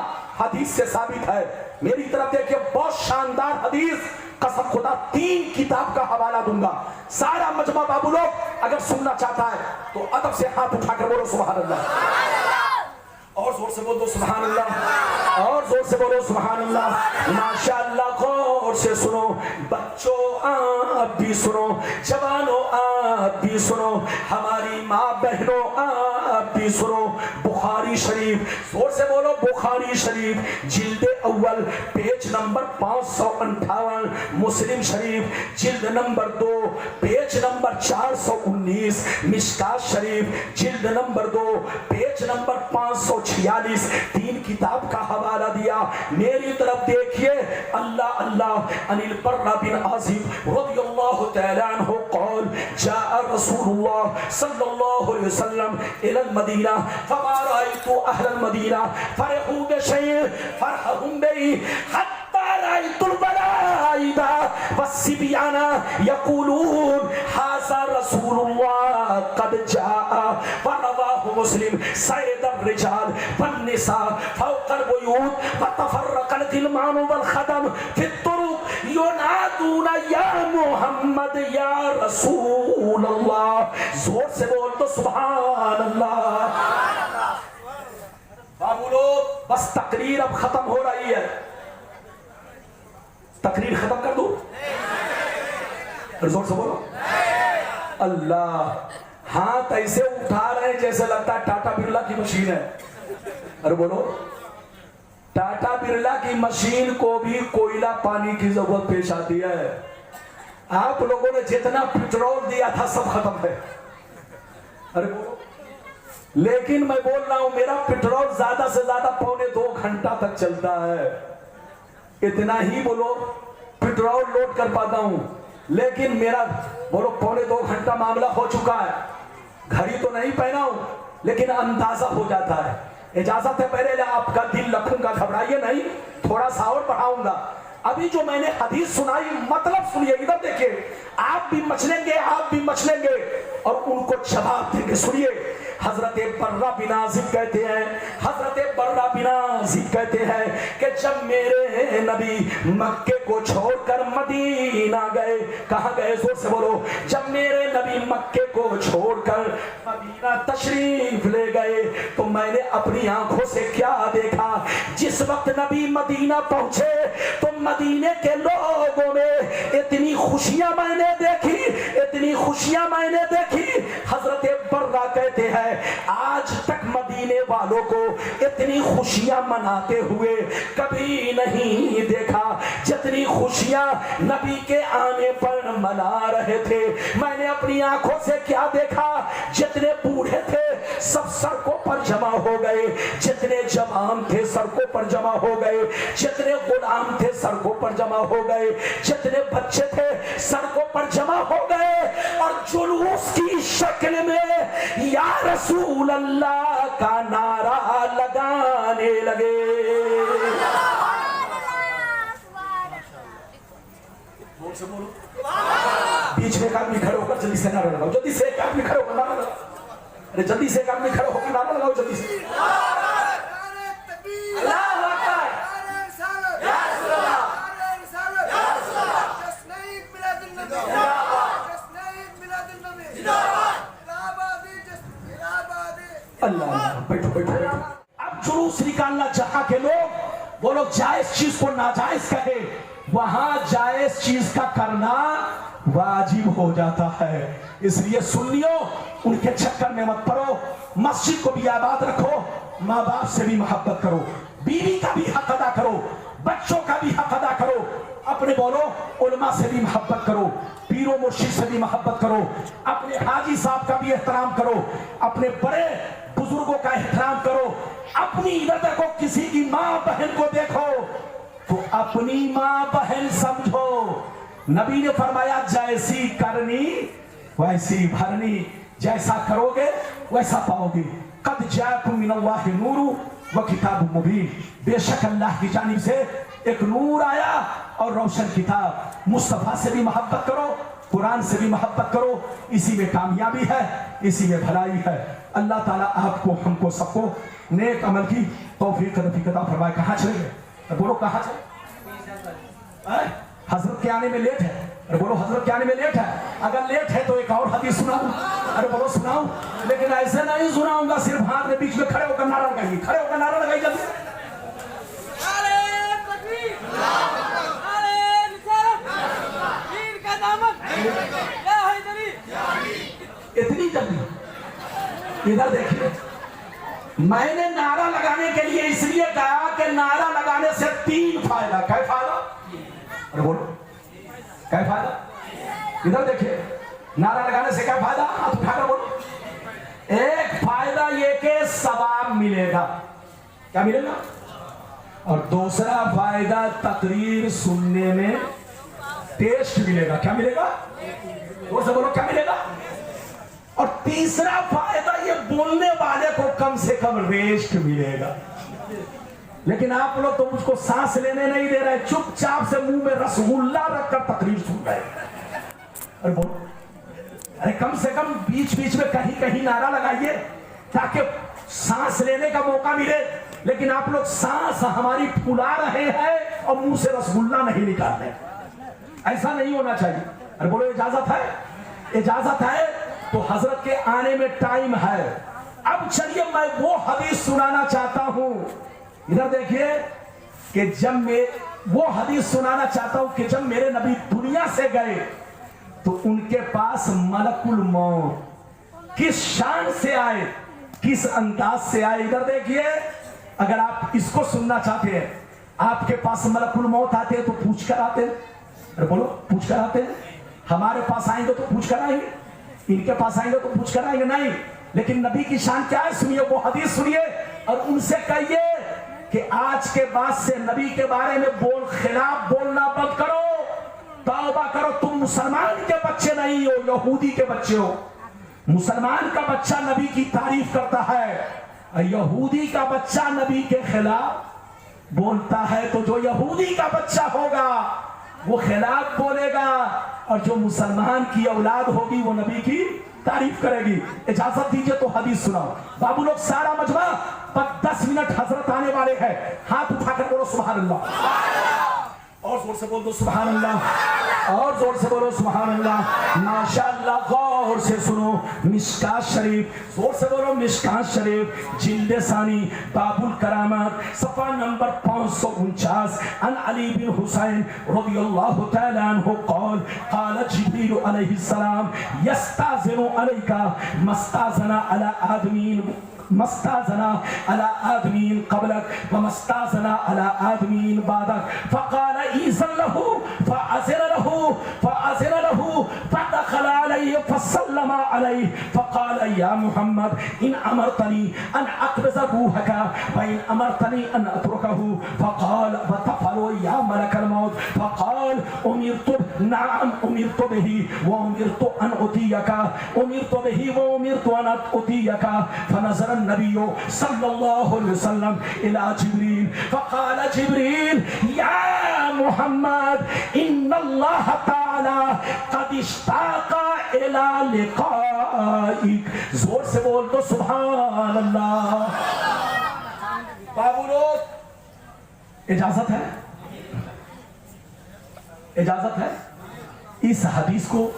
हदीस से साबित है। मेरी तरफ देखिए, बहुत शानदार हदीस, कसम खुदा 3 किताब का हवाला दूंगा। सारा मजमा बाबू लोग अगर सुनना चाहता है तो अदब से हाथ उठाकर बोलो सुभान अल्लाह, और जोर से बोलो सुभान अल्लाह, और जोर से बोलो सुभान अल्लाह। माशाअल्लाह, गौर से सुनो बच्चों, आप भी सुनो, जवानों आप भी सुनो, हमारी माँ बहनों आप भी सुनो। बुखारी शरीफ, जोर से बोलो बुखारी शरीफ, जिल्द अव्वल पेज नंबर 558, मुस्लिम शरीफ जिल्द नंबर 2 पेज नंबर 419, मिशकात शरीफ जिल्द नंबर 2 पेज नंबर 546, 3 किताब का हवाला दिया। मेरी तरफ देखिए, अल्लाह अल्लाह अनिल बर्रा बिन आसिम रज़ियल्लाहु तआला अन्हु क़ाल जाअ रसूलुल्लाह सल्लल्लाहु अलैहि वसल्लम इलल मदीना फमा रायतु अहलल मदीना फरहू बिशैइन फरहहुम बिही हत्ता रायतुल बलाइदा वस्सिबियाना यक़ूलून हाज़ा रसूलुल्लाह क़द जाअ फरवाहु मुस्लिम सैयद الرجال والنساء فوق البيوت وتفرق الغلمان والخدم في الطرق ينادون يا محمد يا رسول الله. जोर से बोल तो सुभान अल्लाह। बाबू लोग, बस तकरीर अब खत्म हो रही है। तकरीर खत्म कर दूं? जोर से बोलो अल्लाह। हाथ ऐसे उठा रहे हैं जैसे लगता है टाटा बिरला की मशीन है। अरे बोलो, टाटा बिरला की मशीन को भी कोयला पानी की जरूरत पेश आती है। आप लोगों ने जितना पेट्रोल दिया था सब खत्म है। अरे बोलो, लेकिन मैं बोल रहा हूं मेरा पेट्रोल ज्यादा से ज्यादा 1.25 घंटा तक चलता है। इतना ही बोलो पेट्रोल लोड कर पाता हूं, लेकिन मेरा बोलो 1.25 घंटा मामला हो चुका है। घड़ी तो नहीं पहना हूं, लेकिन अंदाजा हो जाता है। इजाजत है, पहले आपका दिल रखूंगा, घबराइए नहीं, थोड़ा सा और बढ़ाऊंगा। अभी जो मैंने हदीस सुनाई मतलब सुनिए, इधर देखिए, आप भी मचलेंगे और उनको जवाब देंगे। सुनिए, हजरत बर्रा बिन आज़िब कहते हैं कि जब मेरे नबी मक्के को छोड़कर मदीना गए, कहाँ गए, जोर से बोलो, जब मेरे नबी मक्के को छोड़कर मदीना तशरीफ ले गए तो मैंने अपनी आंखों से क्या देखा। जिस वक्त नबी मदीना पहुंचे तो मदीने के लोगों में इतनी खुशियां मैंने देखी। हजरत बर्रा कहते हैं आज तक मदीने वालों को इतनी खुशियां मनाते हुए कभी नहीं देखा जितनी खुशियां नबी के आने पर मना रहे थे। मैंने अपनी आंखों से क्या देखा, जितने बूढ़े थे सब सड़कों पर जमा हो गए, जितने जवान थे सड़कों पर जमा हो गए, जितने गुलाम थे सड़कों पर जमा हो गए, जितने बच्चे थे सड़कों पर जमा हो गए और जुलूस की शक्ल में या रसूल अल्लाह का नारा लगाने लगे। बीच में एक आदमी खड़े होकर जल्दी से नारा लगाओ, जल्दी से एक आदमी खड़े होकर नारा लगाओ, अरे जल्दी से एक आदमी खड़े होकर नारा लगाओ, जल्दी से। अल्लाह, बैठो। अब जुलूस निकालना जहां के लोग वो लोग जायज चीज को नाजायज कहे, वहां जायज चीज का करना वाजिब हो जाता है। इसलिए सुन्नियों, उनके चक्कर में मत पड़ो, मस्जिद को भी आबाद रखो, माँ बाप से भी मोहब्बत करो, बीवी का भी हक अदा करो, बच्चों का भी हक अदा करो, अपने बोलो उलमा से भी मोहब्बत करो, पीरो मुर्शिद से भी मोहब्बत करो, अपने हाजी साहब का भी एहतराम करो, अपने बड़े बुजुर्गों का एहतराम करो, अपनी इधर देखो, किसी की माँ बहन को देखो तो अपनी माँ बहन समझो। नबी ने फरमाया जैसी करनी वैसी भरनी, जैसा करोगे वैसा पाओगे। कद जाकुम मिनल्लाहि नूरु व किताबुम मुबीन, बेशक अल्लाह की जानिब से एक नूर आया और रोशन किताब। मुस्तफा से भी मोहब्बत करो, कुरान से भी मोहब्बत करो, इसी में कामयाबी है, इसी में भलाई है। अल्लाह ताला आपको, हमको, सबको नेक अमल की तौफीक अता फरमाए। कहाँ चले गए? बोलो कहाँ चले? हजरत के आने में लेट है। अरे बोलो हजरत के आने में लेट है। अगर लेट है तो एक और हदीस सुनाऊं। अरे बोलो सुनाऊं, लेकिन ऐसे नहीं सुनाऊंगा सिर्फ हाथ में बीच में खड़े होकर नारा लगाइए, खड़े होकर नारा लगाइए जल्दी। इतनी जल्दी? इधर देखिए, मैंने नारा लगाने के लिए इसलिए कहा कि नारा लगाने से 3 फायदा। क्या फायदा? अरे बोलो क्या फायदा? इधर देखिए, नारा लगाने से क्या फायदा? हाथ उठाकर बोलो। एक फायदा ये कि सवाब मिलेगा। क्या मिलेगा? और दूसरा फायदा तकरीर सुनने में टेस्ट मिलेगा। क्या मिलेगा? वो से बोलो क्या मिलेगा? और तीसरा फायदा ये बोलने वाले को कम से कम रेस्ट मिलेगा। लेकिन आप लोग तो मुझको सांस लेने नहीं दे रहे, चुपचाप से मुंह में रसगुल्ला रखकर तकरीर सुन रहे। अरे बोलो, अरे कम से कम बीच बीच में कहीं कहीं नारा लगाइए ताकि सांस लेने का मौका मिले। लेकिन आप लोग सांस हमारी फुला रहे हैं और मुंह से रसगुल्ला नहीं निकाल रहे। ऐसा नहीं होना चाहिए। अरे बोलो इजाजत है? इजाजत है तो हजरत के आने में टाइम है। अब चलिए मैं वो हदीस सुनाना चाहता हूं। इधर देखिए कि जब मैं वो हदीस सुनाना चाहता हूं कि जब मेरे नबी दुनिया से गए तो उनके पास मलकुल मौत किस शान से आए, किस अंदाज से आए। इधर देखिए اگر آپ اس کو سننا چاہتے ہیں، آپ کے پاس ملک الموت آتے ہیں تو پوچھ کر آتے ہیں؟ ارے بولو، پوچھ کر آتے ہیں؟ ہمارے پاس آئیں گے تو پوچھ کر آئیں گے، ان کے پاس آئیں گے تو پوچھ کر آئیں گے؟ نہیں. لیکن نبی کی شان کیا ہے؟ سنیے وہ حدیث سنیے اور ان سے کہیے کہ آج کے بعد سے نبی کے بارے میں خلاف بولنا بند کرو، توبہ کرو. تم مسلمان کے بچے نہیں ہو، یہودی کے بچے ہو. مسلمان کا بچہ نبی کی تعریف کرتا ہے، یہودی کا بچہ نبی کے خلاف بولتا ہے. تو جو یہودی کا بچہ ہوگا وہ خلاف بولے گا، اور جو مسلمان کی اولاد ہوگی وہ نبی کی تعریف کرے گی. اجازت دیجئے تو حدیث سناؤ. بابو لوگ سارا مجمع 10 منٹ حضرت آنے والے ہیں. ہاتھ اٹھا کر بولو سبحان اللہ، اور زور سے بول دو سبحان اللہ، اور زور سے بولو سبحان اللہ. ماشاءاللہ غور سے سنو. مشکات شریف، زور سے بولو مشکات شریف، جلد ثانی، باب الکرامات، صفحہ نمبر 549. عن علی بن حسین رضی اللہ تعالی عنہ قال قال جبریل علیہ السلام یستاذن علیک مستاذن علی آدمین مستاذنا على آدمین قبلك ومستاذنا على آدمین بعدك فقال ایذن له فأذن له فدخل عليه فسلم عليه فقال يا محمد إن أمرتني أن أقبض روحك وإن أمرتني أن أتركه فقال وتفعل يا ملك الموت فقال أمرت نعم أمرت به وأمرت أن أطيعك أمرت به وأمرت أن أطيعك فنظر النبي صلى الله عليه وسلم إلى جبريل فقال جبريل يا محمد إن الله تعالى قد اشتاق إلى لقائك. زور سے بول تو سبحان اللہ. بابو لوگ اجازت ہے، اجازت ہے. اس حدیث کو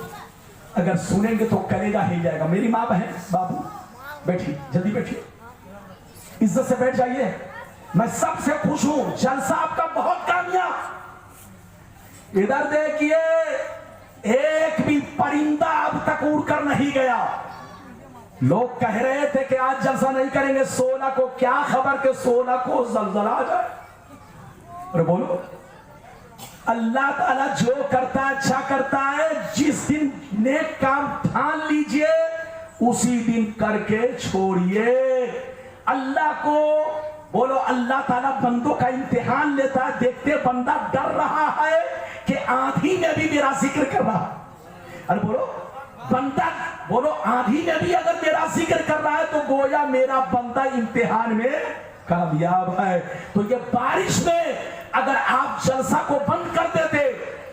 اگر سنیں گے تو کلیجہ ہل جائے گا. میری ماں بہن بابو بیٹھی، جلدی بیٹھی، عزت سے بیٹھ جائیے. میں سب سے پوچھوں، جلسہ آپ کا بہت کامیاب. ادھر دیکھیے، ایک بھی پرندہ اب تک اڑ کر نہیں گیا. لوگ کہہ رہے تھے کہ آج جلسہ نہیں کریں گے 16 کو. کیا خبر کہ 16 کو زلزلہ آ جائے. اور بولو، اللہ تعالیٰ جو کرتا ہے اچھا کرتا ہے. جس دن نیک کام ٹھان لیجئے اسی دن کر کے چھوڑیے. اللہ کو بولو، اللہ تعالیٰ بندوں کا امتحان لیتا ہے. دیکھتے بندہ ڈر رہا ہے کہ آندھی میں بھی میرا ذکر کر رہا. ارے بولو، بندہ بولو آندھی میں بھی اگر میرا ذکر کر رہا ہے تو گویا میرا بندہ امتحان میں کامیاب ہے. تو یہ بارش میں اگر آپ جلسہ کو بند کر دیتے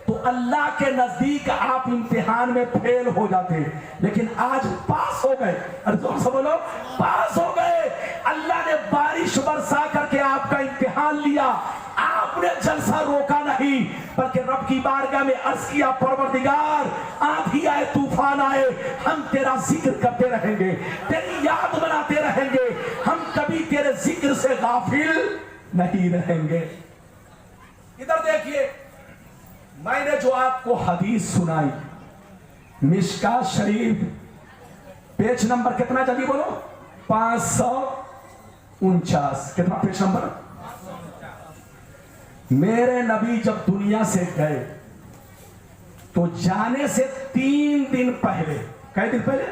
تو اللہ کے نزدیک آپ امتحان میں فیل ہو جاتے. لیکن آج پاس ہو گئے. ارے سب بولو، پاس ہو گئے. اللہ نے بارش برسا کر کے آپ کا امتحان لیا. آپ نے جلسہ روکا نہیں بلکہ رب کی بارگاہ میں عرض کیا، پروردگار آندھی آئے طوفان آئے ہم تیرا ذکر کرتے رہیں گے، تیری یاد بناتے رہیں گے، ہم کبھی تیرے ذکر سے غافل نہیں رہیں گے. ادھر دیکھیے، میں نے جو آپ کو حدیث سنائی مشکات شریف پیج نمبر کتنا جلدی بولو؟ 549. کتنا پیج نمبر؟ میرے نبی جب دنیا سے گئے تو جانے سے 3 دن پہلے، کئی دن پہلے؟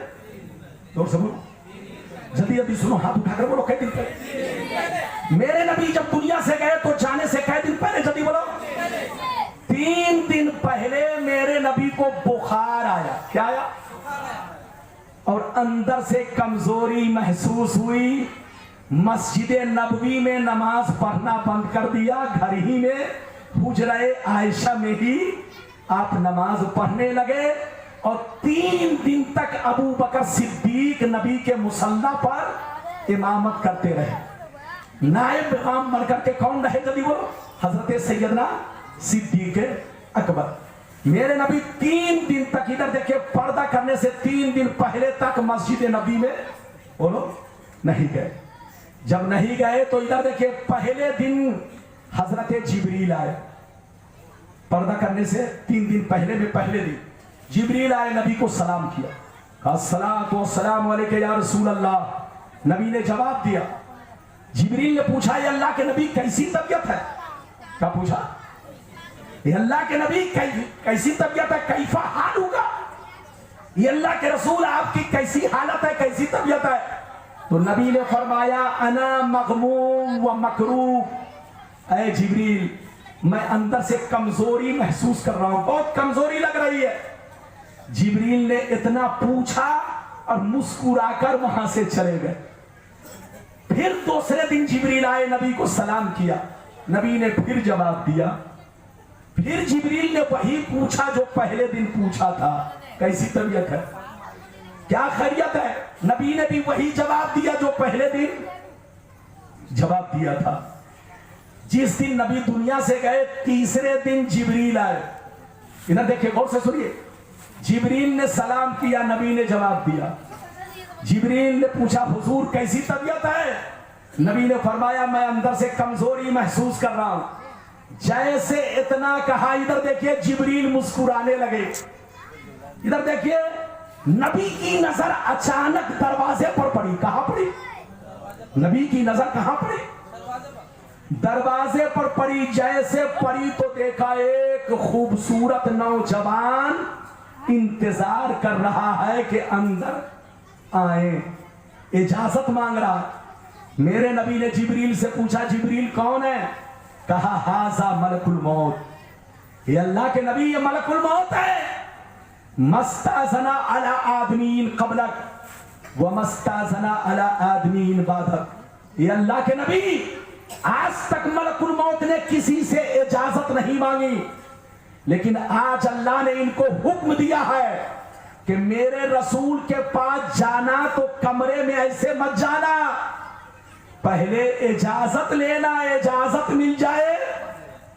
دور سے بولو، جلدی جلدی سنو، ہاتھ اٹھا کر بولو، کئی دن پہلے؟ میرے نبی جب دنیا سے گئے تو جانے سے کئی دن پہلے؟ جلدی بولو. 3 دن پہلے میرے نبی کو بخار آیا. کیا آیا؟ اور اندر سے کمزوری محسوس ہوئی. مسجد نبوی میں نماز پڑھنا بند کر دیا. گھر ہی میں حجرہ عائشہ میں ہی آپ نماز پڑھنے لگے. اور 3 دن تک ابو بکر صدیق نبی کے مصلی پر امامت کرتے رہے. نائب امام بن کر کے کون رہے؟ جلدی بولو. حضرت سیدنا صدیق اکبر. میرے نبی 3 دن تک، ادھر دیکھیں، پردہ کرنے سے 3 دن پہلے تک مسجد نبی میں بولو نہیں گئے. جب نہیں گئے تو ادھر دیکھیں، پہلے دن حضرت جبریل آئے. پردہ کرنے سے 3 دن پہلے میں پہلے دن جبریل آئے، نبی کو سلام کیا، الصلاۃ والسلام علیک یا رسول اللہ. نبی نے جواب دیا، जिब्रील ने पूछा, ये अल्लाह के नबी कैसी तबीयत है? क्या पूछा? ये अल्लाह के नबी कैसी तबीयत है? कैफा हाल होगा? ये अल्लाह के रसूल आपकी कैसी हालत है, कैसी तबीयत है? तो नबी ने फरमाया, अना मगमूम व मकरूब। ऐ जिब्रील, मैं अंदर से कमजोरी महसूस कर रहा हूं, बहुत कमजोरी लग रही है। जिब्रील ने इतना पूछा और मुस्कुराकर वहां से चले गए। फिर दूसरे दिन जिब्रील आए, नबी को सलाम किया, नबी ने फिर जवाब दिया। फिर जिब्रील ने वही पूछा जो पहले दिन पूछा था, कैसी तबीयत है, क्या खैरियत है? नबी ने भी वही जवाब दिया जो पहले दिन जवाब दिया था। जिस दिन नबी दुनिया से गए, तीसरे दिन जिब्रील आए। इधर देखिए, गौर से सुनिए। जिब्रील ने सलाम किया, नबी ने जवाब दिया। जिब्रील ने पूछा, हुजूर कैसी तबीयत है? नबी ने फरमाया, मैं अंदर से कमजोरी महसूस कर रहा हूं। जैसे इतना कहा, इधर देखिए जिब्रील मुस्कुराने लगे। इधर देखिए, नबी की नजर अचानक दरवाजे पर पड़ी। कहां पड़ी? नबी की नजर कहां पड़ी? दरवाजे पर पड़ी। जैसे पड़ी तो देखा एक खूबसूरत नौजवान इंतजार कर रहा है कि अंदर आए, इजाजत मांग रहा। मेरे नबी ने जिब्रील से पूछा, जिब्रील कौन है? कहा, हाजा मलकुल मौत। ये अल्लाह के नबी, ये मलकुल मौत है। मस्ताजना अला आदमीन कबलक व मस्ताजना अला आदमीन बादक। ये अल्लाह के नबी, आज तक मलकुल मौत ने किसी से इजाजत नहीं मांगी, लेकिन आज अल्लाह ने इनको हुक्म दिया है कि मेरे रसूल के पास जाना तो कमरे में ऐसे मत जाना, पहले इजाजत लेना, इजाजत मिल जाए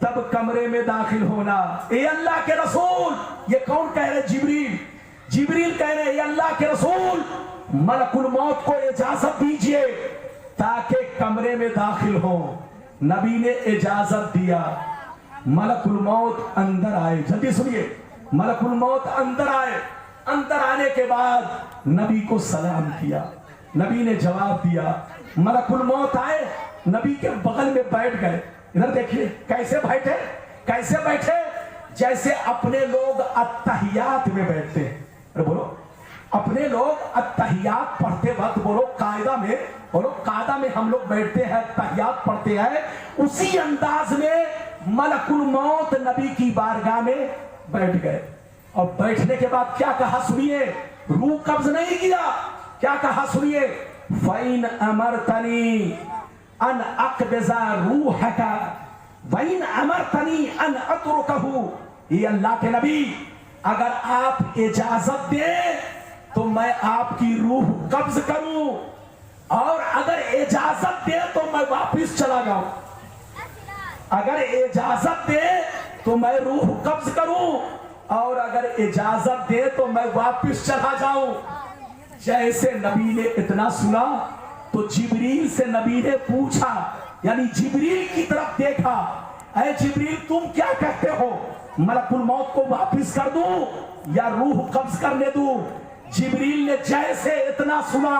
तब कमरे में दाखिल होना। ये अल्लाह के रसूल, ये कौन कह रहे? जिब्रील। जिब्रील कह रहे, ये अल्लाह के रसूल, मलकुल मौत को इजाजत दीजिए ताकि कमरे में दाखिल हो। नबी ने इजाजत दिया, मलकुल मौत अंदर आए। जल्दी सुनिए, मलकुल मौत अंदर आए। अंदर आने के बाद नबी को सलाम किया, नबी ने जवाब दिया। मलकुल मौत आए, नबी के बगल में बैठ गए। इधर देखिए कैसे बैठे, कैसे बैठे? जैसे अपने लोग अत्तहियात में बैठते हैं। अरे बोलो, अपने लोग अत्तहियात पढ़ते वक्त, बोलो कायदा में, बोलो कायदा में हम लोग बैठते हैं, अत्तहियात पढ़ते हैं, उसी अंदाज में मलकुल मौत नबी की बारगाह में बैठ गए। और बैठने के बाद क्या कहा सुनिए, रूह कब्ज नहीं किया, क्या कहा सुनिए, फ़इन अमरतनी अन अक़बिज़ा रूहका वइन अमरतनी अन अतरुकहु। ये अल्लाह के नबी, अगर आप इजाजत दें तो मैं आपकी रूह कब्ज करूं, और अगर इजाजत दे तो मैं वापिस चला जाऊं। अगर इजाजत दे तो मैं रूह कब्ज करूं, और अगर इजाजत दे तो मैं वापिस चला जाऊं। जैसे नबी ने इतना सुना तो जिब्रील से नबी ने पूछा, यानी जिब्रील की तरफ देखा, ऐ जिब्रील तुम क्या कहते हो, मलकुल मौत को वापिस कर दूं या रूह कब्ज करने दूं? जिब्रील ने जैसे इतना सुना,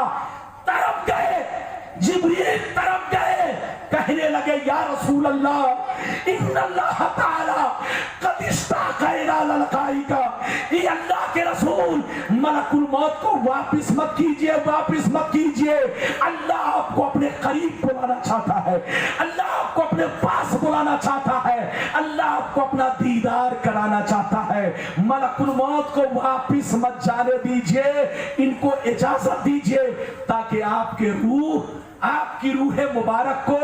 तरफ गए, जिब्रील तरफ गए, कहने लगे, या रसूल अल्लाह इन्नल्लाह ताला कद इश्ताक़ा इला लक़ाइका। ये अल्लाह के रसूल, मलकुल मौत को वापिस मत कीजिए, वापिस मत कीजिए। अल्लाह आपको अपने करीब बुलाना चाहता है, अल्लाह आपको अपने पास बुलाना चाहता है, अल्लाह आपको अपना दीदार कराना चाहता है। मलकुल मौत को वापिस मत जाने दीजिए, इनको इजाजत दीजिए ताकि आपके रूह, आपकी रूह मुबारक को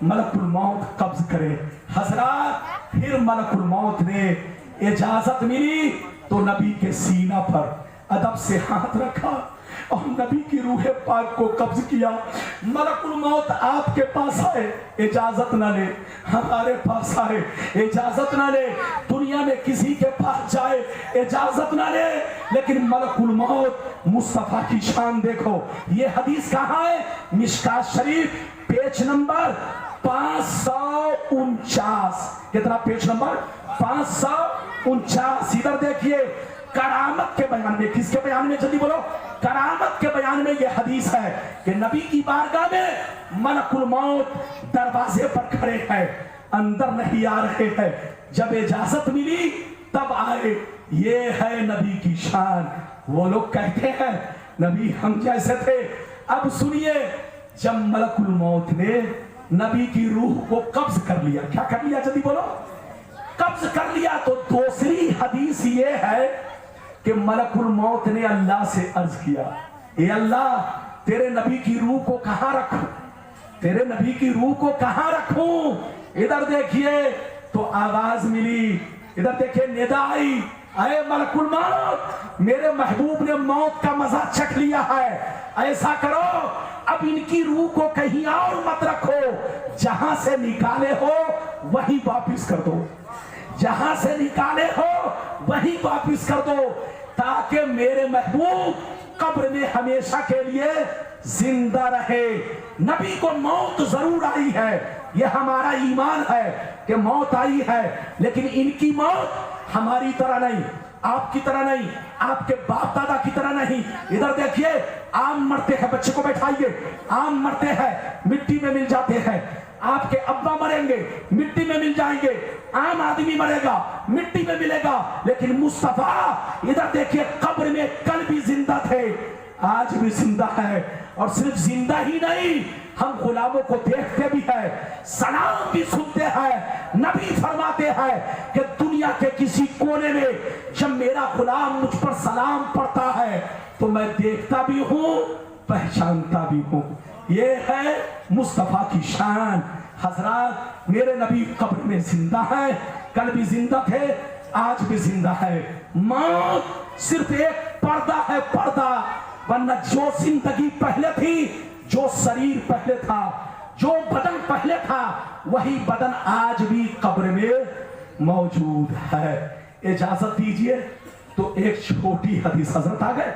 मलकुल मौत कब्ज करे। हजरात, फिर मलकुल मौत ने इजाजत मिली तो नबी के सीना पर अदब से हाथ रखा और नबी की रूह पाक को कब्ज किया। मलकुल मौत आपके पास आए, इजाजत ना ले, हमारे पास आए, इजाजत ना ले, दुनिया में किसी के पास जाए, इजाजत ना ले, लेकिन मलकुल मौत, मुस्तफा की शान देखो। ये हदीस कहाँ है? मिशकात शरीफ, पेज नंबर 549। कितना पेज नंबर? 549। इधर देखिए, करामत के बयान में, किसके बयान में? जल्दी बोलो। करामत के बयान में यह हदीस है कि नबी की बारगाह में मलकुल मौत दरवाजे पर खड़े हैं, अंदर नहीं आ रहे हैं। जब इजाजत मिली तब आए। ये है नबी की शान। वो लोग कहते हैं नबी हम जैसे थे। अब सुनिए, जब मलकुल मौत ने नबी की रूह को कब्ज कर लिया, क्या कर लिया जल्दी बोलो, कब्ज कर लिया, तो दूसरी हदीस ये है कि मलकुल मौत ने अल्लाह से अर्ज किया, ए अल्लाह तेरे नबी की रूह को कहां रखूं, तेरे नबी की रूह को कहां रखूं। इधर देखिए तो आवाज मिली, इधर देखिए निदा आई, अरे मलकुल मौत, मेरे महबूब ने मौत का मजा चख लिया है, ऐसा करो अब इनकी रूह को कहीं और मत रखो, जहां से निकाले हो वहीं वापिस कर दो, जहां से निकाले हो वहीं वापिस कर दो, ताकि मेरे महबूब कब्र में हमेशा के लिए जिंदा रहे। नबी को मौत जरूर आई है, यह हमारा ईमान है कि मौत आई है, लेकिन इनकी मौत हमारी तरह नहीं, आपकी तरह नहीं, आपके बाप दादा की तरह नहीं। इधर देखिए, आम मरते हैं, बच्चे को बैठाइए, आम मरते हैं मिट्टी में मिल जाते हैं, आपके अब्बा मरेंगे मिट्टी में मिल जाएंगे, आम आदमी मरेगा मिट्टी में मिलेगा, लेकिन मुस्तफा इधर देखिए कब्र में कल भी जिंदा थे, आज भी जिंदा है, और सिर्फ जिंदा ही नहीं, हम गुलामों को देखते भी हैं, सलाम भी सुनते हैं। नबी फरमाते हैं कि दुनिया के किसी कोने में जब मेरा गुलाम मुझ पर सलाम पढ़ता है तो मैं देखता भी हूं, पहचानता भी हूं। ये है मुस्तफा की शान। हजरात, मेरे नबी कब्र में जिंदा है, कल भी जिंदा थे, आज भी जिंदा है। मौत सिर्फ एक पर्दा है, पर्दा, वरना जो जिंदगी पहले थी, जो शरीर पहले था, जो बदन पहले था, वही बदन आज भी कब्र में मौजूद है। इजाजत दीजिए तो एक छोटी हदीस, हजरत आ गए,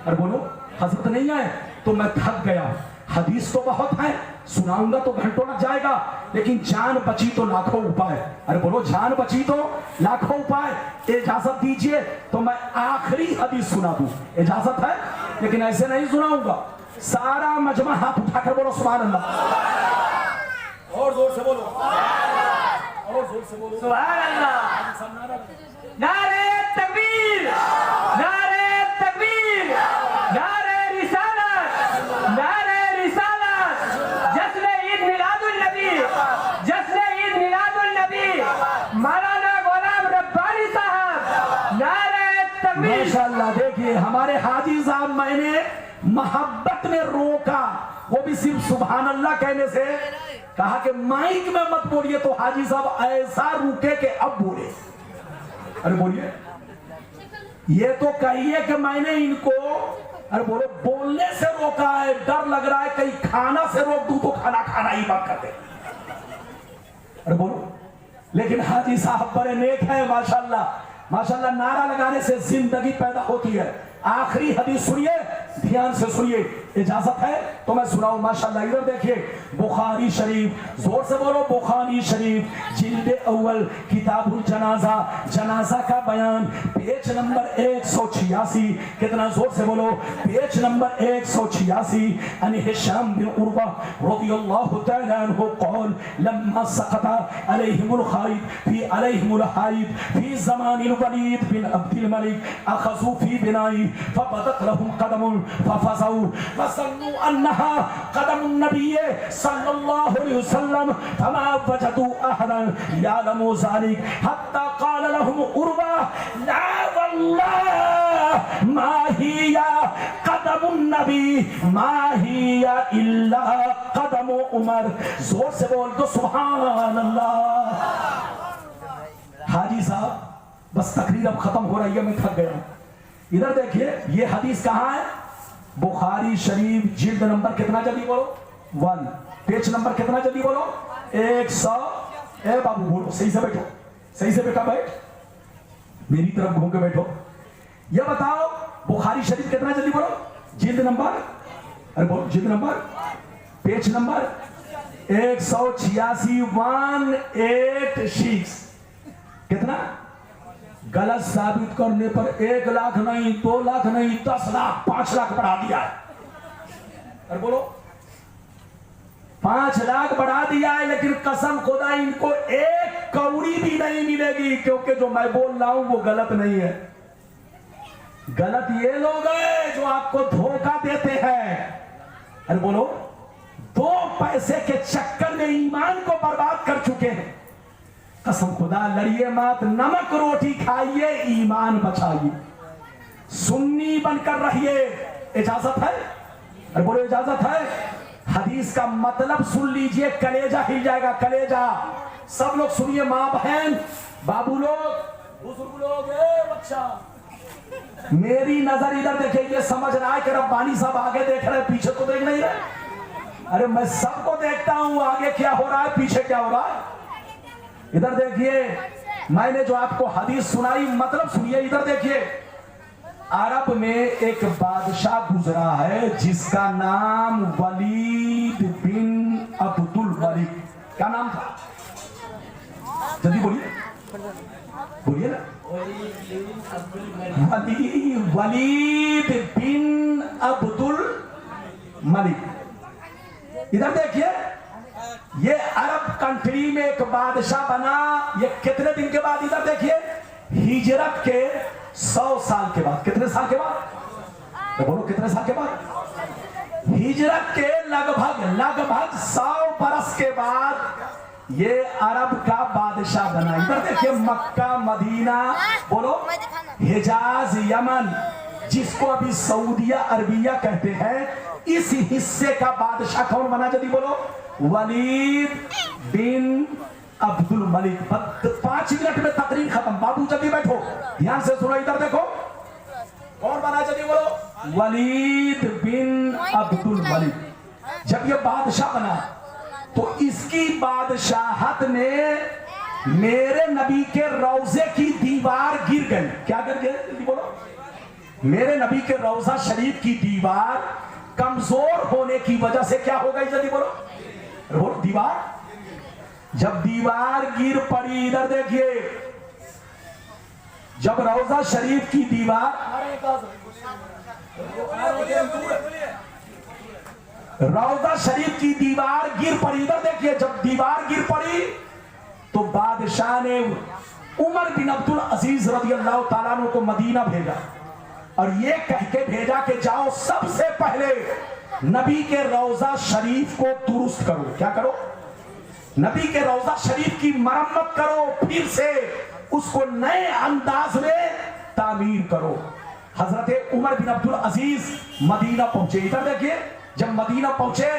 अरे बोलो हजरत नहीं आए तो मैं थक गया, हदीस तो बहुत है, सुनाऊंगा तो घंटों लग जाएगा, लेकिन जान बची तो लाखों उपाय, अरे बोलो जान बची तो लाखों उपाय। इजाजत दीजिए तो मैं आखिरी हदीस सुना दूं, इजाजत है, लेकिन ऐसे नहीं सुनाऊंगा, सारा मजमा हाथ उठाकर बोलो सुभान अल्लाह, और जोर से बोलो, और जोर से बोलो सुभान अल्लाह। नारे तकबीर, नारे तकबीर, नारे रिसालत, नारे रिसालत, जश्न ईद मिलादुल नबी, जश्न ईद मिलादुल नबी, मौलाना गुलाम रब्बानी साहब, नारे तकबीर। माशाअल्लाह, देखिए हमारे हाजी साहब, मैंने मोहब्बत में रोका, वो भी सिर्फ सुभान अल्लाह कहने से, कहा कि माइक में मत बोलिए, तो हाजी साहब ऐसा रुके कि अब बोले, अरे बोलिए, ये तो कहिए कि मैंने इनको, अरे बोलो, बोलने से रोका है, डर लग रहा है कहीं खाना से रोक दूं तो खाना खाना ही मत करते, अरे बोलो। लेकिन हाजी साहब बड़े नेक हैं, माशाल्लाह, माशाल्लाह, नारा लगाने से जिंदगी पैदा होती है। आखिरी हदीस सुनिए, ध्यान से सुनिए, इजाजत है तो मैं सुनाऊं, माशाल्लाह। इधर देखिए, बुखारी शरीफ, जोर से बोलो बुखारी शरीफ, जिल्द अव्वल, किताबुल जनाजा, जनाजा का बयान, पेज नंबर 186, कितना जोर से बोलो, पेज नंबर 186। अन हिशाम बिन उर्वा रदियल्लाहु तआला अन्हु क़ाल लम्मा सक़ता अलैहिमुल खाइद फी ज़मानिल वलीद बिन अब्दिल मलिक अख़ज़ू फी बिनाई फबदत लहुम क़दमुन फफ़ज़ऊ वज़न्नु अन्नहा क़दमुन नबी सल्लल्लाहु अलैहि वसल्लम फमा वजदू अहदन यालमु ज़ालिक हत्ता क़ाल लहुम उर्वा ला वल्लाह मा हिया क़दमुन नबी मा हिया इल्ला क़दमु उमर। जोर से बोल दो सुभान अल्लाह। हाजी साहब, बस तकरीर अब खत्म हो रही है, मैं थक गया। इधर देखिए, ये हदीस कहाँ है? बुखारी शरीफ, जिल्द नंबर कितना जल्दी बोलो? 1, पेज नंबर कितना जल्दी बोलो? 100। ए बाबू बोलो, सही से बैठो, सही से बेटा बैठ, मेरी तरफ घूम के बैठो। ये बताओ बुखारी शरीफ कितना जल्दी बोलो? जिल्द नंबर, अरे बोलो जिल्द नंबर, पेज नंबर 186, 186। कितना? गलत साबित करने पर 1 लाख नहीं, 2 लाख नहीं, 10 लाख, 5 लाख बढ़ा दिया है। अरे बोलो, 5 लाख बढ़ा दिया है, लेकिन कसम खुदा इनको एक कौड़ी भी नहीं मिलेगी, क्योंकि जो मैं बोल रहा हूं वो गलत नहीं है। गलत ये लोग हैं जो आपको धोखा देते हैं। अरे बोलो, 2 पैसे के चक्कर में ईमान को बर्बाद कर चुके हैं। कसम खुदा, लड़िए मत, नमक रोटी खाइए, ईमान बचाइए, सुन्नी बनकर रहिए। इजाजत है? अरे बोलो, इजाजत है? हदीस का मतलब सुन लीजिए, कलेजा हिल जाएगा, कलेजा। सब लोग सुनिए, माँ बहन, बाबू लोग, बुजुर्ग लोग, बच्चा, मेरी नजर इधर देखिए। ये समझ रहा है कि रब्बानी साहब आगे देख रहे हैं, पीछे तो देख नहीं रहे। अरे मैं सबको देखता हूं, आगे क्या हो रहा है, पीछे क्या हो रहा है। इधर देखिए, मैंने जो आपको हदीस सुनाई, मतलब सुनिए, इधर देखिए। अरब में एक बादशाह गुजरा है जिसका नाम वलीद बिन अब्दुल मलिक। क्या नाम था? जल्दी बोलिए, बोलिए ना। वलीद बिन अब्दुल मलिक। इधर देखिए, ये अरब कंट्री में एक बादशाह बना। ये कितने दिन के बाद? इधर देखिए, हिजरत के 100 साल के बाद। कितने साल के बाद? तो बोलो, कितने साल के बाद? हिजरत के लगभग 100 बरस के बाद ये अरब का बादशाह बना। इधर देखिए, मक्का, मदीना, बोलो, हिजाज, यमन, जिसको अभी सऊदिया अरबिया कहते हैं, इस हिस्से का बादशाह कौन बना? जल्दी बोलो, वलीद बिन अब्दुल मलिक। 5 मिनट में तकरीर खत्म। बाबू जल्दी बैठो, ध्यान से सुनो। इधर देखो, कौन बना? जल्दी बोलो, वलीद बिन अब्दुल मलिक। जब ये बादशाह बना तो इसकी बादशाहत में मेरे नबी के रौजे की दीवार गिर गई। क्या गिर गई? जल्दी बोलो। मेरे नबी के रौजा शरीफ की दीवार कमजोर होने की वजह से क्या हो गई? जल्दी बोलो। दीवार, जब दीवार गिर पड़ी, इधर देखिए, जब रौजा शरीफ की दीवार, रौजा शरीफ की दीवार गिर पड़ी, इधर देखिए, जब दीवार गिर पड़ी तो बादशाह ने उमर बिन अब्दुल अजीज रज़ियल्लाहु ताला अन्हु को मदीना भेजा और ये कह के भेजा कि जाओ, सबसे पहले नबी के रौजा शरीफ को दुरुस्त करो। क्या करो? नबी के रौजा शरीफ की मरम्मत करो, फिर से उसको नए अंदाज में तामीर करो। हजरत उमर बिन अब्दुल अजीज मदीना पहुंचे। इधर देखिए, जब मदीना पहुंचे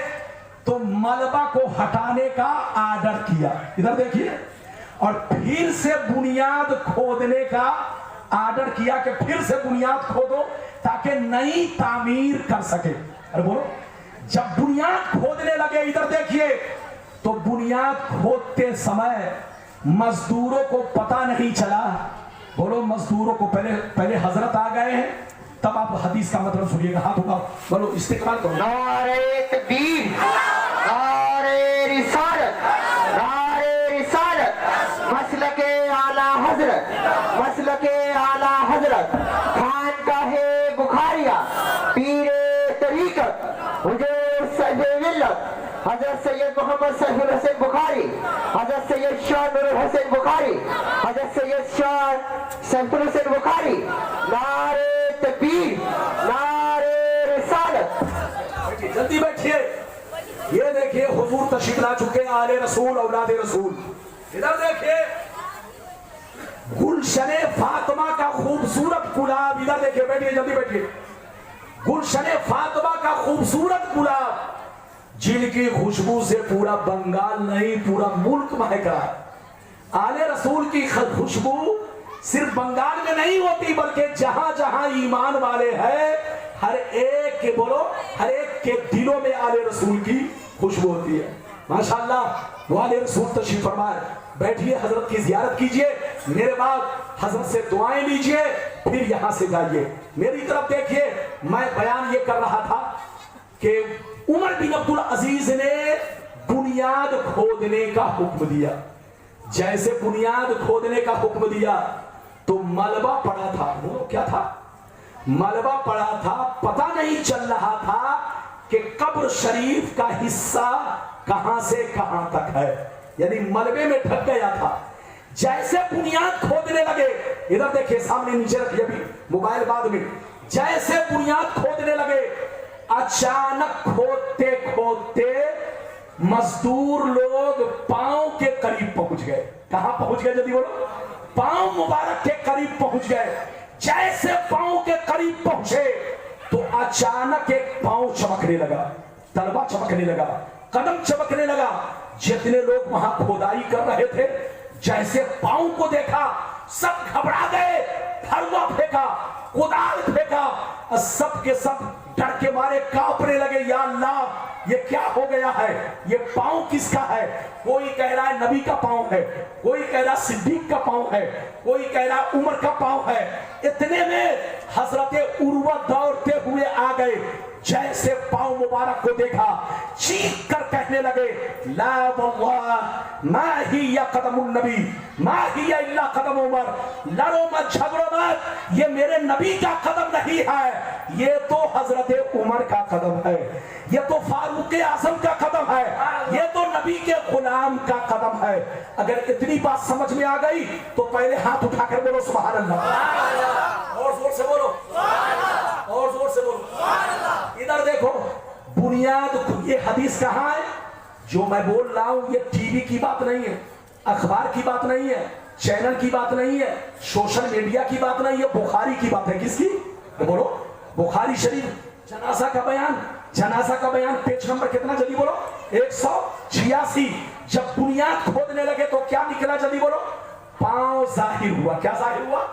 तो मलबा को हटाने का आर्डर किया। इधर देखिए, और फिर से बुनियाद खोदने का आर्डर किया कि फिर से बुनियाद खोदो ताकि नई तामीर कर सके। अरे बोलो, जब बुनियाद खोदने लगे, इधर देखिए, तो बुनियाद खोदते समय मजदूरों को पता नहीं चला। बोलो, मजदूरों को पहले हजरत आ गए हैं, तब आप हदीस का मतलब सुनिएगा। हाथ उठाओ, बोलो, इस्तिकबाल करो। नारे तकबीर, नारे रिसालत, नारे रिसालत, मसलके आला हजरत, मसलके आला हजरत, खानकाहे बुखारिया, पीरे तरीकत, हुजूर साहिब मिल्लत, हजरत सैयद मोहम्मद सैफुल हुसैन बुखारी, हजरत सैयद शाह नूरुल हुसैन बुखारी, हजरत सैयद शाह सैफुल हुसैन बुखारी। नारे तकबीर, नारे रिसालत। जल्दी बैठिए। ये देखिए, हुजूर तशरीफ ला चुके, आले रसूल, औलादे रसूल। इधर देखिए, गुलशने फातिमा का खूबसूरत गुलाब। इधर देखिए, बैठिए, जल्दी बैठिए। गुलशने फातिमा का खूबसूरत गुलाब, जिनकी खुशबू से पूरा बंगाल नहीं, पूरा मुल्क महका। आले रसूल की खुशबू सिर्फ बंगाल में नहीं होती, बल्कि जहां जहां ईमान वाले हैं, हर एक के, बोलो, हर एक के दिलों में आले रसूल की खुशबू होती है। माशाअल्लाह, वो आले रसूल तशरीफ फरमाए। बैठिए, हजरत की जियारत कीजिए, मेरे बाद हजरत से दुआएं लीजिए, फिर यहां से जाइए। मेरी तरफ देखिए, मैं बयान ये कर रहा था कि उमर बिन अब्दुल अजीज ने बुनियाद खोदने का हुक्म दिया। जैसे बुनियाद खोदने का हुक्म दिया तो मलबा पड़ा था। वो क्या था? मलबा पड़ा था। पता नहीं चल रहा था कि कब्र शरीफ का हिस्सा کہاں سے کہاں تک ہے، یعنی ملبے میں ڈھک گیا تھا۔ جیسے بنیاد کھودنے لگے، ادھر دیکھیں سامنے نیچے رکھیے بھی موبائل بعد میں، جیسے بنیاد کھودنے لگے اچانک کھودتے کھودتے مزدور لوگ پاؤں کے قریب پہنچ گئے۔ کہاں پہنچ گئے جلدی بولو؟ پاؤں مبارک کے قریب پہنچ گئے۔ جیسے پاؤں کے قریب پہنچے تو اچانک ایک پاؤں چمکنے لگا، تلوا چمکنے لگا، قدم چمکنے لگا۔ جتنے لوگ وہاں کھودائی کر رہے تھے جیسے پاؤں کو دیکھا سب گھبرا گئے، پھروا پھینکا، کدال پھینکا، سب کے سب ڈر کے مارے کانپنے لگے، یا اللہ یہ کیا ہو گیا ہے، یہ پاؤں کس کا ہے؟ کوئی کہہ رہا ہے نبی کا پاؤں ہے، کوئی کہہ رہا صدیق کا پاؤں ہے، کوئی کہہ رہا عمر کا پاؤں ہے۔ اتنے میں حضرت عروہ دوڑتے ہوئے آ گئے، جیسے پاؤں مبارک کو دیکھا چیخ کر کہنے لگے لا واللہ ما ہی قدم النبی ما ہی الا قدم عمر، لڑو مت جھگڑو مت، یہ میرے نبی کا قدم نہیں ہے، یہ تو حضرت عمر کا قدم ہے، یہ تو فاروق اعظم کا قدم ہے، یہ تو نبی کے غلام کا قدم ہے۔ اگر اتنی بات سمجھ میں آ گئی تو پہلے ہاتھ اٹھا کر بولو سبحان اللہ، اور زور سے بولو، اور زور سے بولو۔ ادھر دیکھو بنیاد، یہ حدیث کہاں ہے؟ جو میں بول رہا ہوں یہ ٹی وی کی بات نہیں ہے، اخبار کی بات نہیں ہے، چینل کی بات نہیں ہے، سوشل میڈیا کی بات نہیں ہے، بخاری کی بات ہے۔ کس کی؟ بولو، بخاری شریف جنازہ کا بیان، جنازہ کا بیان پیج نمبر کتنا جلدی بولو؟ 186۔ جب بنیاد کھودنے لگے تو کیا نکلا جلدی بولو؟ پاؤں ظاہر ہوا۔ کیا ظاہر ہوا؟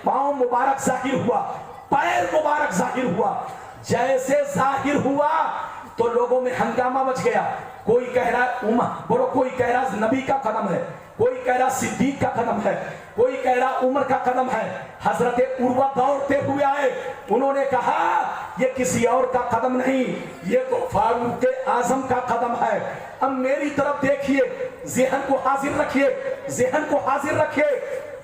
پاؤں مبارک ظاہر ہوا، پیر مبارک ظاہر ہوا۔ جیسے ظاہر ہوا تو لوگوں میں ہنگامہ مچ گیا، کوئی کہہ رہا ہے عمر، بولو کوئی کہہ رہا نبی کا قدم ہے، کوئی کہہ رہا صدیق کا قدم ہے، کوئی کہہ رہا عمر کا قدم ہے۔ حضرت عروہ دوڑتے ہوئے آئے، انہوں نے کہا یہ کسی اور کا قدم نہیں، یہ تو فاروق اعظم کا قدم ہے۔ اب میری طرف دیکھیے، ذہن کو حاضر رکھیے، ذہن کو حاضر رکھیے۔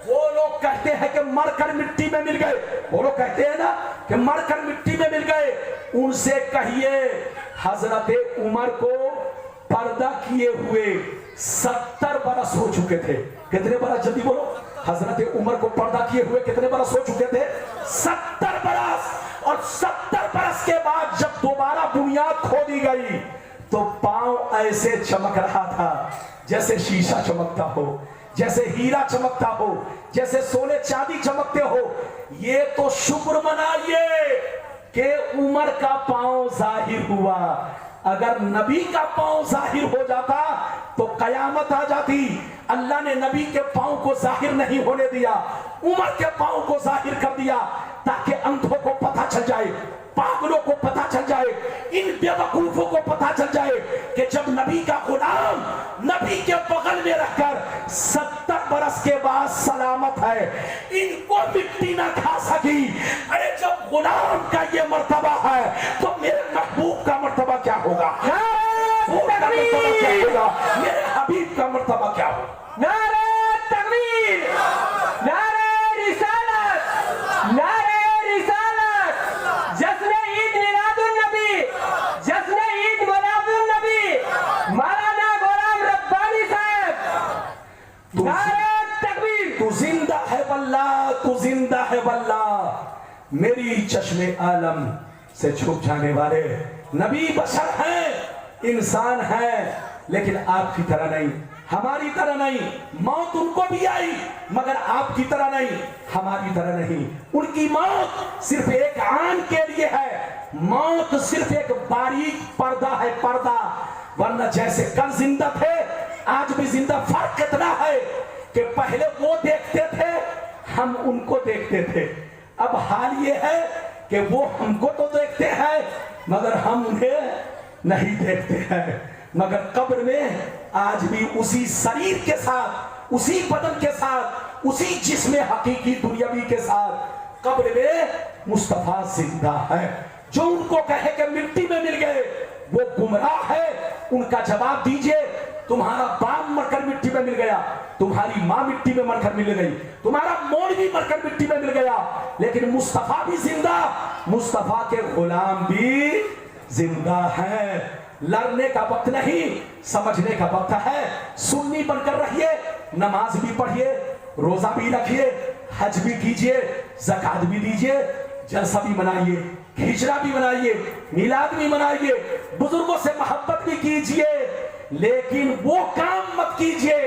وہ لوگ کہتے ہیں کہ مر کر مٹی میں مل گئے، وہ لوگ کہتے ہیں نا کہ مر کر مٹی میں مل گئے، ان سے کہیے حضرت عمر کو پردہ کیے ہوئے 70 برس ہو چکے تھے۔ کتنے برس جلدی بولو؟ حضرت عمر کو پردہ کیے ہوئے کتنے برس ہو چکے تھے؟ 70 برس۔ اور 70 برس کے بعد جب دوبارہ بنیاد کھودی گئی تو پاؤں ایسے چمک رہا تھا جیسے شیشہ چمکتا ہو، جیسے ہیرا چمکتا ہو، جیسے سونے چاندی چمکتے ہو۔ یہ تو شکر منائیے کہ عمر کا پاؤں ظاہر ہوا، اگر نبی کا پاؤں ظاہر ہو جاتا تو قیامت آ جاتی۔ اللہ نے نبی کے پاؤں کو ظاہر نہیں ہونے دیا، عمر کے پاؤں کو ظاہر کر دیا تاکہ اندھوں کو پتہ چل جائے، پاگلوں کو پتہ چل جائے، ان بے وقوفوں کو پتہ چل جائے کہ جب نبی کا غلام نبی کے بغل میں رہ کر 70 برس کے بعد سلامت ہے، ان کو مٹی نہ کھا سکی۔ ارے جب غلام کا یہ مرتبہ ہے تو میرے محبوب کا مرتبہ کیا ہوگا؟ میرے حبیب کا مرتبہ کیا ہوگا؟ نعرہ تکبیر، نعرہ رسالت، نعرہ رسالت، جشن عید میلاد النبی، جشن عید میلاد النبی، مولانا غلام ربانی صاحب، نعرہ تکبیر۔ تو زندہ ہے واللہ، تو زندہ ہے واللہ۔ میری چشم عالم سے چھپ جانے والے نبی بشر ہیں، انسان ہیں، لیکن آپ کی طرح نہیں، ہماری طرح نہیں۔ موت ان کو بھی آئی مگر آپ کی طرح نہیں، ہماری طرح نہیں۔ ان کی موت صرف ایک آن کے لیے ہے، موت صرف ایک باریک پردہ ہے، پردہ، ورنہ جیسے کل زندہ تھے آج بھی زندہ۔ فرق اتنا ہے کہ پہلے وہ دیکھتے تھے، ہم ان کو دیکھتے تھے، اب حال یہ ہے کہ وہ ہم کو تو دیکھتے ہیں مگر ہم انہیں نہیں دیکھتے ہیں۔ مگر قبر میں آج بھی اسی شریر کے ساتھ، اسی بدن کے ساتھ، اسی جسم حقیقی دنیاوی کے ساتھ قبر میں مصطفیٰ زندہ ہے۔ جو ان کو کہے کہ مٹی میں مل گئے وہ گمراہ ہے۔ ان کا جواب دیجئے، تمہارا باپ مر کر مٹی میں مل گیا، تمہاری ماں مٹی میں مر کر مل گئی، تمہارا مولوی مر کر مٹی میں مل گیا، لیکن مصطفیٰ بھی زندہ، مصطفیٰ کے غلام بھی زندہ ہیں۔ लड़ने का वक्त नहीं, समझने का वक्त है। सुन्नी बनकर रहिए, नमाज भी पढ़िए, रोजा भी रखिए, हज भी कीजिए, ज़कात भी दीजिए, जलसा भी मनाइए, हिजरा भी मनाइए, मिलाद भी मनाइए, बुजुर्गों से मोहब्बत भी कीजिए, लेकिन वो काम मत कीजिए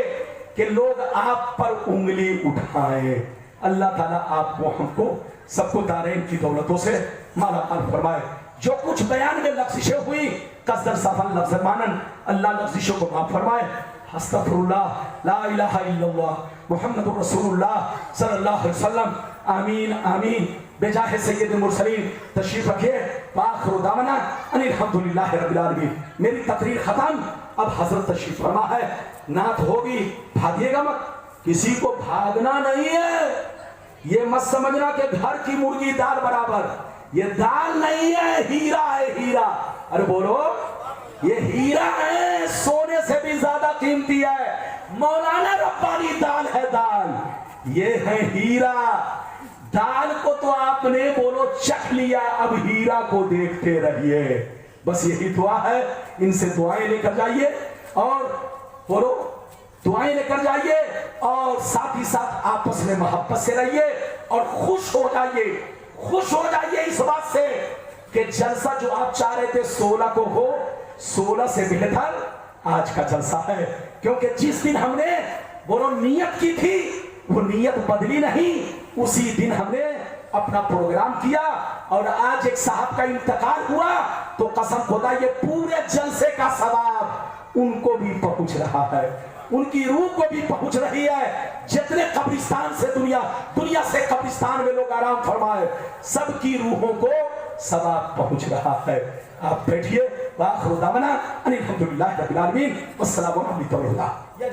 कि लोग आप पर उंगली उठाएं। अल्लाह ताला आपको हमको सबको दारैन की दौलतों से माला माल फरमाए। जो कुछ बयान में लफ्ज़िशें हुई कसदर सफल लफ्ज़ मानन, अल्लाह लफ्ज़िशों को माफ फरमाए। अस्तगफिरुल्लाह ला इलाहा इल्लल्लाह मुहम्मदुर रसूलुल्लाह सल्लल्लाहु अलैहि वसल्लम। आमीन आमीन। बेजाहे सैयदुल मुरसलीन तशरीफ रखिए। आखिर दामना अनिल हम्दुलिल्लाहि रब्बिल आलमीन। मेरी तकरीर खत्म, अब हजरत तशरीफ फरमा है, नात होगी, भागिएगा मत, किसी को भागना नहीं है। ये मत समझना कि घर की मुर्गी दाल बराबर, ये दाल नहीं है, हीरा है, हीरा। अरे बोलो, ये हीरा है, सोने से भी ज्यादा कीमती है। मौलाना रब्बानी दाल है, दाल ये है हीरा। दाल को तो आपने बोलो चख लिया, अब हीरा को देखते रहिए। बस यही दुआ है, इनसे दुआएं लेकर जाइए और बोलो दुआएं लेकर जाइए, और साथ ही साथ आपस में मोहब्बत से रहिए और खुश हो जाइए। खुश हो जाइए इस बात से कि जलसा जो आप चाह रहे थे 16 को हो, 16 से बेहतर आज का जलसा है। क्योंकि जिस दिन हमने बोलो नियत की थी, वो नियत बदली नहीं, उसी दिन हमने अपना प्रोग्राम किया और आज एक साहब का इंतकाल हुआ, तो कसम खुदा ये पूरे जलसे का सवाब उनको भी पहुंच रहा है, उनकी रूह को भी पहुंच रही है। जितने कब्रिस्तान से दुनिया से कब्रिस्तान में लोग आराम फरमाए, सबकी रूहों को सवाब पहुंच रहा है। आप बैठिए। वाखिर दावना अनिल हम्दुलिल्लाहि रब्बिल आलमीन। अस्सलामु अलैकुम।